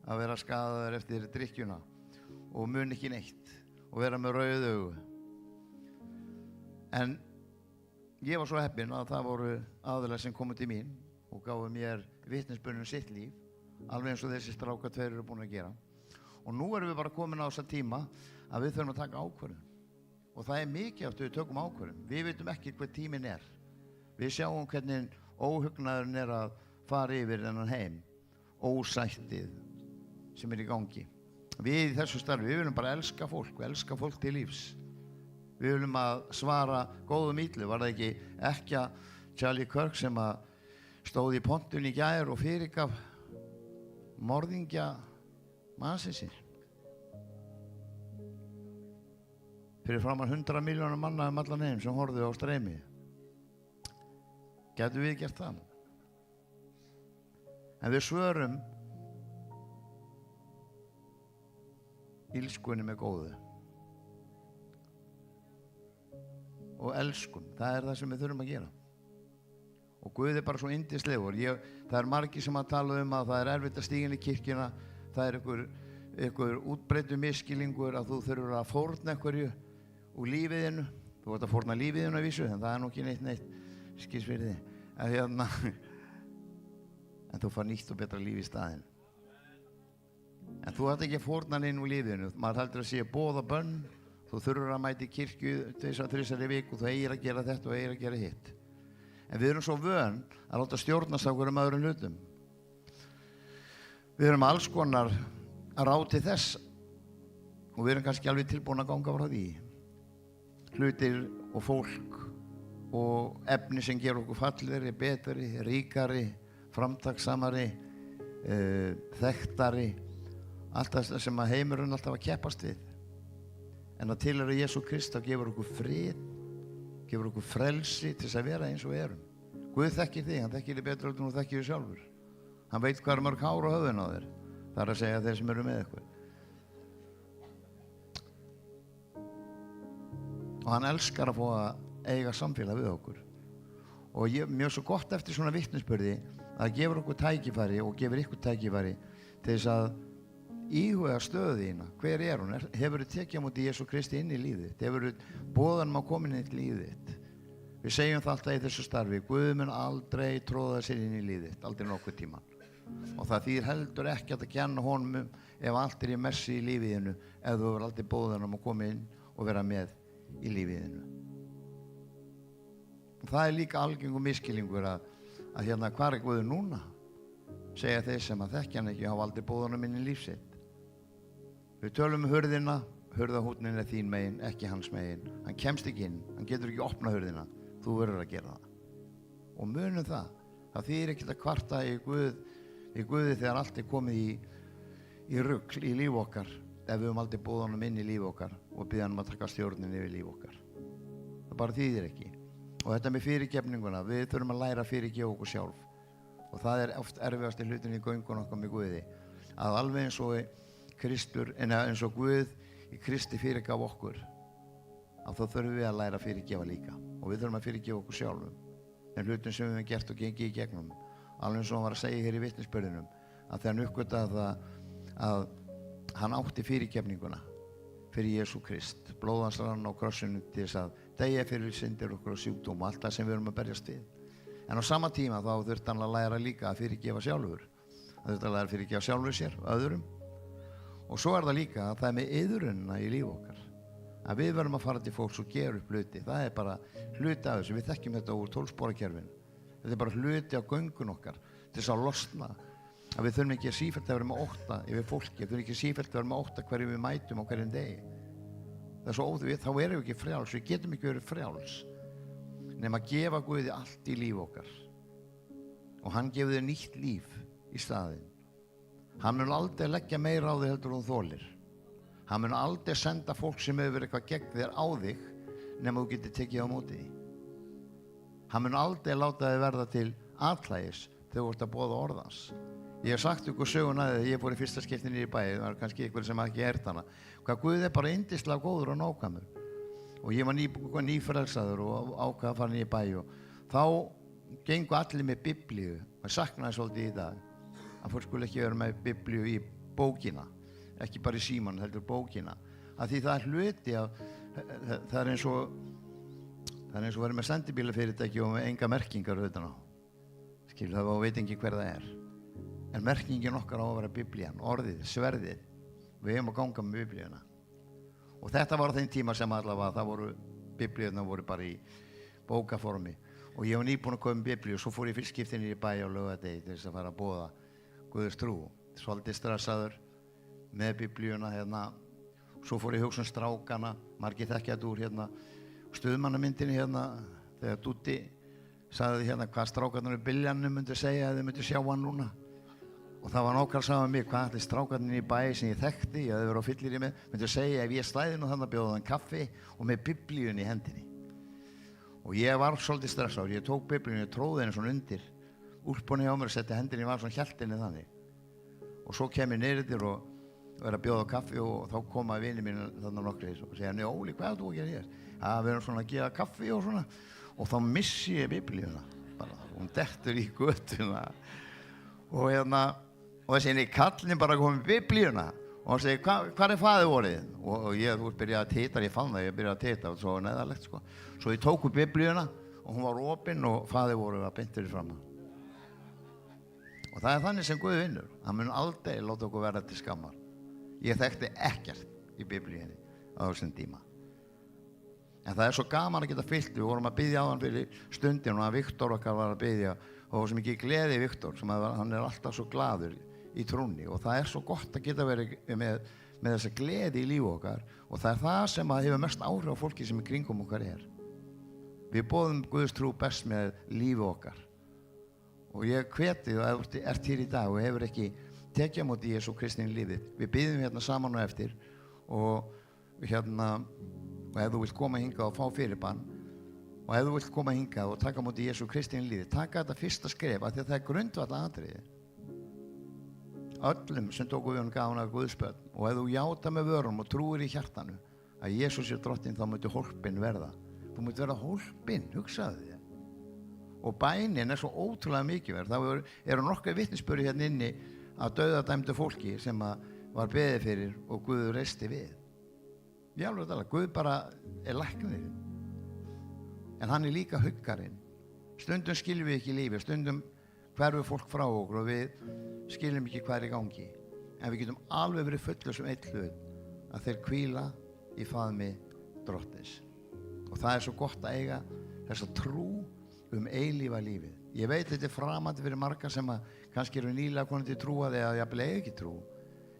Að vera skadaður eftir drykkjuna og mun ekki neitt og vera með rauð augu. En ég var svo heppinn að það voru aðilar sem komu til mín og gáfu mér vitnisbörn sitt líf, alveg eins og þessi strákar tveir eru búin að gera. Og nú erum við bara komin á þessa tíma að við þurfum að taka ákvörðun. Og það er mikið aftur við tökum ákvörðun. Við veitum ekki hvað tíminn er. Við sjáum hvernig óhugnaðurinn er að fara yfir þennan heim, ósættið sem í gangi. Við í þessu starfi, við viljum bara elska fólk til lífs. Við viljum að svara góðum illu. Var það ekki Charlie Kirk sem að stóð í pontun í gær og fyrirgaf morðingja mannsins. Fyrir framan 100 milljónir manna allan heim sem horfðu á streymi. Gætum við gert það? En við svörum illskunni með góðu. Og elskum, það það sem við þurfum að gera. Og Guð bara svo yndislegur. Það margir sem að tala að það erfitt að stíga inn í kirkjuna, það einhver útbreiddur misskilningur að þú þurfur að fórna einhverju úr lífiðinu. Þú ert að fórna lífiðinu að vísu, en það nú ekki neitt skils fyrir þig. En þú fær nýtt og betra líf í staðinn. En þú ert ekki að fórna inn úr lífiðinu. Maður heldur að sé boð og bönn. Þú þurfur að mæta í kirkju 2-3 viku, þú eigir að gera þetta og eigir að gera hitt. En við erum svo vön að láta stjórnast af hverjum öðrum hlutum. Við erum alls konar að ráð til þess og við erum kannski alveg tilbúin að ganga frá því. Hlutir og fólk og efni sem ger okkur fallegri, betri, ríkari, framtakssamari, þekktari, allt það sem að heimurinn alltaf að keppast við. En að tilheyra Jesú Krist gefur okkur frið, gefur okkur frelsi til þess að vera eins og við erum. Guð þekkir þig, hann þekkir þig betur en þú þekkir þig sjálfur. Hann veit hvað mörg hár á höfðinu á þér. Það að segja þeir sem eru með ykkur. Og hann elskar að fá að eiga samfélag við okkur. Og mjög svo gott eftir svona vitnisburði að gefur okkur tækifæri og gefur ykkur tækifæri til þess að íhuga stöðu þína. Hver hún? Hefurðu tekið á móti Jesú Kristi inn í lífið þitt? Hefurðu boðanum að koma inn í lífið þitt? Við segjum það alltaf í þessu starfi, Guð mun aldrei tróða sér inn í lífið þitt, aldrei nokkuð tíman. Og það þýðir heldur ekki að kenna honum ef allt í messi í lífið þínu, ef þú hefur aldrei boðanum að koma inn og vera með í lífið þínu. Og það líka algengur misskilningur að hvar Guð núna? Segja þeir sem að þekkja hann ekki hafa aldrei boðanum inn í líf sitt. Við tölum hurðina, hurðahúnnin þín megin, ekki hans megin. Hann kemst ekki inn, hann getur ekki opnað hurðina. Þú verður að gera það. Og munum það. Það þýðir ekkert að kvarta í Guði þegar allt komið í rugl í líf okkar, ef við höfum aldrei boðið honum inn í líf okkar og biðja hann að taka stjórnin yfir líf okkar. Það bara þýðir ekki. Og þetta með fyrirgefninguna, við þurfum að læra að fyrirgefa okkur sjálf. Og það oft erfiðasti hlutin í göngun okkar með Guði. Að alveg eins og Guð í Kristi fyrirgaf okkur, að þá þurfum við að læra að fyrirgefa líka. Og við þurfum að fyrirgefa okkur sjálfum. En hlutin sem við hefum gert og gengið í gegnum. Alveg eins og hann var að segja hér í vitnisburðinum, að þegar hann uppgötaði að hann átti fyrirgefninguna fyrir Jesú Krist. Blóð hans rann á krossinu til þess að deyja fyrir syndir okkur og sjúkdóm og allt það sem við erum að berjast við. En á sama tíma þá þurfti hann að læra líka að fyrirgefa sjálfur. Það þurfti að læra að fyrirgefa sjálfur sér og öðrum. Og svo það líka að það með iðrunina í líf okkar. Að við verðum að fara til fólks og gera upp hluti. Það bara hluti af þessu. Við þekkjum þetta úr 12-sporakerfinu. Þetta bara hluti á göngun okkar til þess að losna. Að við þurfum ekki sífellt að vera með ótta yfir fólki. Við þurfum ekki sífellt að vera með ótta hverju við mætum á hverjum degi. Það svo óþví, þá erum við ekki frjáls. Við getum ekki verið frjáls nema að gefa Guði allt í líf okkar. Og hann gefur þér nýtt líf í staðinn. Hann mun aldrei leggja meira á þig heldur þú þolir. Hann mun aldrei senda fólk sem hefur verið eitthvað gegn þér á þig nema þú getur tekið á móti því. Hann mun aldrei láta þig verða til atlægis þegar þú ert að boða orðans. Ég hef sagt ykkur söguna þegar ég fór í fyrsta skipti niður í bæ, það var kannski ykkur sem ekki heyrt hana. Hvað Guð bara yndislega góður og nákvæmur. Og ég var nýfrelsaður og ákvað að fara niður í bæ og þá gengu allir með biblíu. Maður saknaði svolítið í dag. Að fólk skuli ekki vera með biblíu í bókina, ekki bara í síman, heldur bókina. Af því það hluti af, það er eins og verið með sendibílafyrirtæki og með enga merkingar utan á. Skilur það og veit ekki hver það er. En merkingin okkar á að vera biblían, orðið, sverðið. Við hefum að ganga með biblíuna. Og þetta var á þeim tíma sem allavega, það voru, biblíuna voru bara í bókaformi. Og ég var nýbúinn að koma með biblíu og svo fór ég fyrst skiptinni í bæ á laugardegi til þess að fara að boða Guðs trú. Svolítið stressaður með biblíuna hérna. Svo fór ég hugsa strákana, margir þekkja þetta úr stuðmannamyndinni þegar Dúddi sagði hérna hvað strákarnir í Byljanum myndi segja ef þið myndi sjá hann núna. Og það var nákvæmlega saman mig hvað allir strákarnir í bæ sem ég þekkti, ég hafði verið á fyllir í mig, myndi að segja ef ég stæði nú þannig að bjóða hann kaffi og með biblíun í hendinni. Og ég var svolítið stressaður, ég tók biblíun, ég tróði henni svona undir úlpunni hjá mér og setti hendinni, var svona hjaltinni þannig. Og svo kem ég niður og var að bjóða kaffi og þá koma vinir mín þarna nokkrir og segja, nei Óli, hvað er þú að gera hér? Við erum svona að gefa kaffi og svona. Og þá missi ég biblíuna, bara, hún dettur í götuna. Og þessi kallinn bara kom með biblíuna og hann segi, hvað er faðirvorið? Og ég, þú byrjaði að titra, ég fann það, ég byrjaði að titra og svo var neðarlegt sko. Svo ég tók upp biblíuna og hún var opin og faðirvorið var beint fyrir framan. Og það er þannig sem Guð vinnur, hann mun aldrei láta okkur verða til skammar. Ég þekkti ekkert í biblíunni á þessum tíma. En það er svo gaman að geta fyllt, við vorum að biðja á hann fyrir stundin og að Viktor okkar var að biðja og það var svo mikið gleði í Viktor, sem hann er alltaf svo glaður í trúnni og það er svo gott að geta verið með þessa gleði í lífu okkar og það er það sem að hefur mest áhrif á fólki sem í kringum okkar er. Við boðum Guðs trú best með lífu okkar og ég hveti þú ef þú ert hér í dag og hefur ekki tekið á móti Jesú Kristi í lífið. Við biðjum hérna saman og eftir og ef þú vilt koma hingað og fá fyrirbann og ef þú vilt koma hingað og taka á móti Jesú Kristi í lífið, taka þetta fyrsta skref af því að það er grundvallaratriði. Öllum sem tóku við honum gaf hann af Guðs börn og ef þú játar með vörum og trúir í hjartanu að Jesús er drottinn þá myndi hólpinn verða. Þú myndi verða hólpinn, hugsaðu þér. Og bænin er svo ótrúlega mikilvæg. Það eru nokkrar vitnisburðir hérna inni af dauðadæmdu fólki sem var beðið fyrir og Guð reisti við. Ég alveg að tala, Guð bara er læknirinn. En hann er líka huggarinn. Stundum skiljum við ekki lífið, stundum hverfur fólk frá okkur og við skiljum ekki hvað er í gangi. En við getum alveg verið fullur sem eitt hlut að þeir hvíla í faðmi drottins. Og það er svo gott að eiga þessa trú eilífa lífið. Ég veit þetta er framandi fyrir marga sem kannski eru nýlega konur til trúað eða jafnvel eiga ekki trú.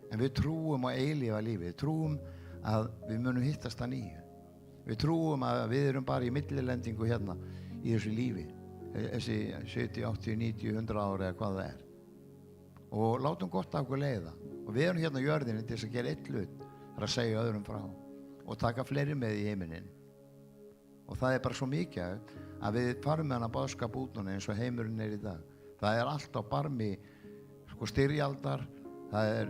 En við trúum á eilífa lífið. Við trúum að við munum hittast að nýju. Við trúum að við erum bara í millilendingu hérna í þessu lífi. Þessi 70, 80, 90, 100 ára eða hvað það er. Og látum gott af okkur leiða. Og við erum hérna á jörðinni til þess að gera eitt hlut. Það er að segja öðrum frá. Og taka fleiri með í heiminin. Og það er bara svo mikið að við farum með hana boðskap út núna eins og heimurinn er í dag. Það er allt á barmi styrjaldar. Það er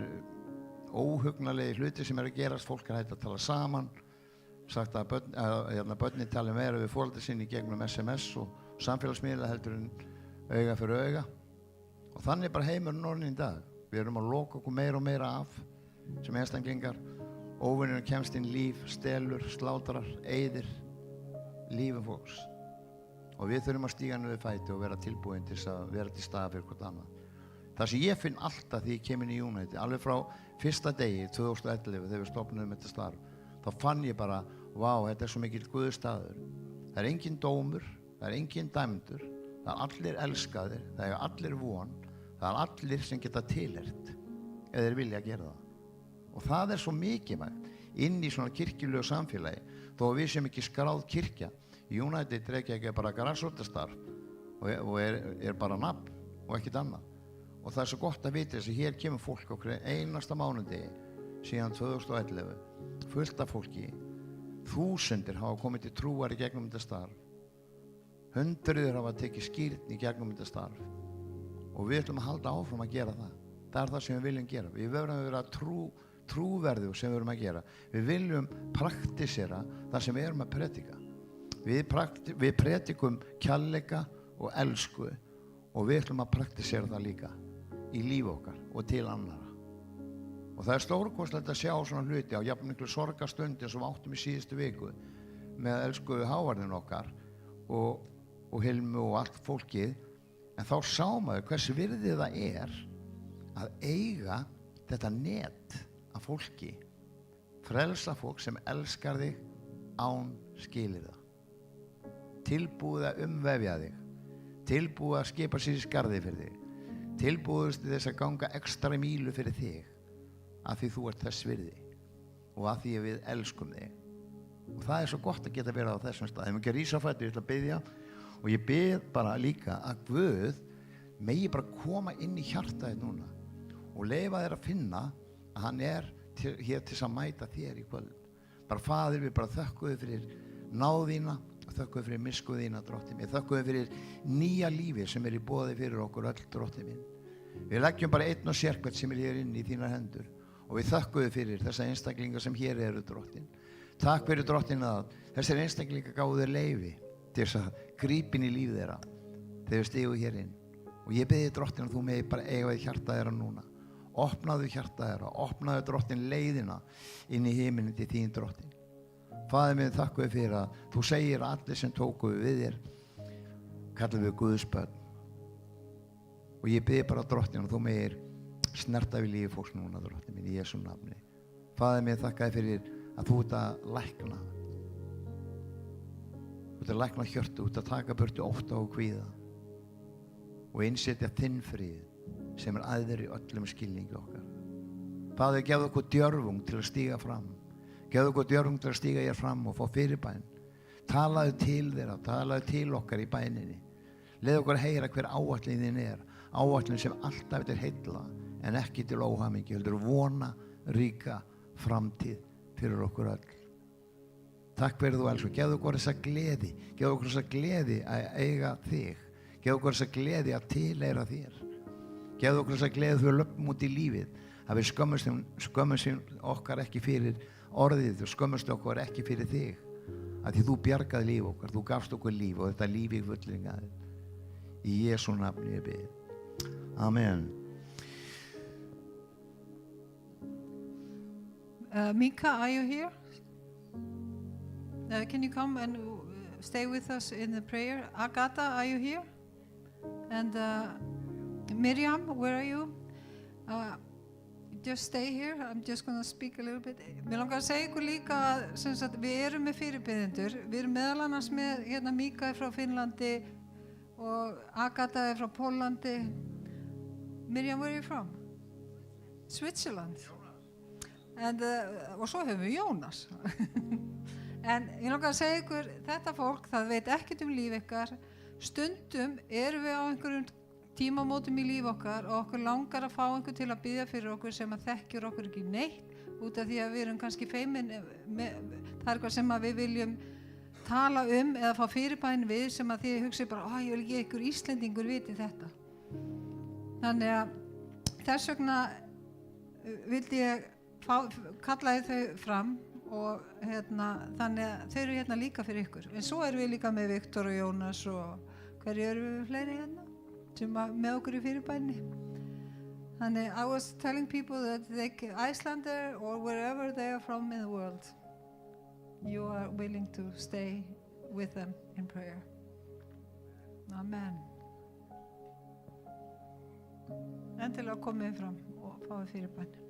óhugnalegi hluti sem er að gerast. Fólk er hægt að tala saman. Sagt að börnin tala meira við foreldra sinni gegnum SMS og samfélagsmiðla heldur en auga fyrir auga. Og þannig er bara heimurinn orðinn í dag. Við erum að loka okkur meira og meira af sem einstaklingar. Óvinnurinn kemst inn líf, stelur, slátrar, eyðir lífum fólks. Og við þurfum að stíga niður fæti og vera tilbúin til að vera til staðar fyrir hvort annað. Það sem ég finn alltaf því ég kem inn í United, alveg frá fyrsta degi 2011 þegar við stofnuðum þetta starf, þá fann ég bara, vá, þetta er svo mikill Guðstaður. Það er engin dómur, það er engin dæmdur, það er allir elskaðir, það er allir von, það er allir sem geta tilheyrt ef þeir vilja að gera það. Og það er svo mikilvægt inn í svona kirkjulegu samfélagi, þó að við sem ekki skráð kirkja. United er ekki bara grassrootastarf og er bara nafn og ekkert annað. Og það er svo gott að vita þess að hér kemur fólk okkur einasta mánudegi síðan 2011, fullt af fólki, þúsundir hafa komið til trúar í gegnum þetta starf, hundruðir hafa tekið skírn í gegnum þetta starf og við ætlum að halda áfram að gera það. Það er það sem við viljum gera. Við verðum að vera trúverðug sem við erum að gera. Við viljum praktisera það sem við erum að predika. Við predikum kærleika og elsku og við ætlum að praktisera það líka í lífi okkar og til annara. Og það er stórkostlegt að sjá svona hluti á jafn miklu sorgarstundi sem við áttum í síðustu viku með elsku hávarðin okkar og Hilmu og allt fólkið. En þá sá maður hversu virðið það er að eiga þetta net af fólki, frelsa fólk sem elskar þig án skilyrða, tilbúið að umvefja þig, tilbúið að skipa sér í skarði fyrir þig, tilbúið til þess að ganga ekstra mílu fyrir þig af því þú ert þess virði og af því að við elskum þig. Og það er svo gott að geta verið á þessum stað. Þegar ekki rísa á fætur, ég ætla að biðja og ég bið bara líka að Guð megi bara koma inn í hjartaðið núna og leyfa þér að finna að hann hér til að mæta þér í kvöld. Bara Faðir, við bara þökkum þér fyrir náð þína, þökkum þér fyrir miskunn þína, Drottinn minn, þökkum þér fyrir nýja lífi sem í boði fyrir okkur öll, Drottinn minn. Við leggjum bara einn og sérkvæmt sem hér inn í þínar hendur og við þökkum þér fyrir þessa einstaklingar sem hér eru, Drottinn. Takk fyrir, Drottinn, að þessir einstaklingar gáfu þér leyfi til þess að grípa inn í líf þeirra þegar við stígum hér inn. Og ég bið þig, Drottinn, að þú megi bara eiga við hjarta þeirra núna. Opnaðu hjarta þeirra, opnaðu, Drottinn, leiðina inn í himinin til þín, Drottinn. Faðir minn, þakku þér fyrir að þú segir að allir sem tóku við þér kallum við Guðs börn. Og ég bið bara, Drottinn, að þú megir snerta við lífi fólks núna, Drottinn minn, í Jesú nafni. Faðir minn, þakka þér fyrir að þú ert að lækna. Þú ert að lækna hjörtu, þú ert að taka burtu ótta og kvíða og innsetja þinn frið sem æðir í öllum skilningi okkar. Faðir, gefðu okkur djörfung til að stíga fram. Gefðu okkur djörfung til að stíga hér fram og fá fyrirbæn. Talaðu til þeirra, talaðu til okkar í bæninni. Leðu okkur að heyra hver áætlun þín áætlun sem alltaf er heilla en ekki til óhamingju, heldur vona ríka framtíð fyrir okkur öll. Takk fyrir þú, elsku. Gefðu okkur þessa gleði, gefðu okkur þessa gleði að eiga þig. Gefðu okkur þessa gleði að tilheyra þér. Gefðu okkur þessa gleði þegar við löpum út í lífið, að við skömmumst okkar ekki fyrir orðið og skömmumst okkur ekki fyrir þig. Að því þú bjargaði líf okkar, þú gafst okkur líf og þetta líf í fullringaði. Í Jesú nafni ég bið. Amen. Mika, are you here? Can you come and stay with us in the prayer? Agatha, are you here? And Miriam, where are you? Just stay here. I'm just going to speak a little bit. Mér langar að segja ykkur líka að við erum með fyrirbiðendur. Við erum meðal annars með hérna Mika frá Finnlandi og Agatha frá Póllandi. Miriam, where are you from? Switzerland. And, og svo höfum við Jónas. En ég langar að segja ykkur, þetta fólk, það veit ekkert líf ykkar. Stundum erum við á einhverjum tímamótum í líf okkar og okkur langar að fá einhver til að biðja fyrir okkur sem að þekkjur okkur ekki neitt út af því að við erum kannski feimin það er eitthvað sem að við viljum tala eða fá fyrirbæn við sem að þið hugsi bara, ég vil ekki einhver Íslendingur viti þetta. Þannig að þess vegna vildi ég kallaði þau fram og þannig að þau eru hérna líka fyrir ykkur. En svo erum við líka með Viktor og Jónas og hverju eru við fleiri hérna sem með okkur í fyrirbænni. Þannig I was telling people that Iceland or wherever they are from in the world, you are willing to stay with them in prayer. Amen. Endilega komið fram og fáið fyrirbænni.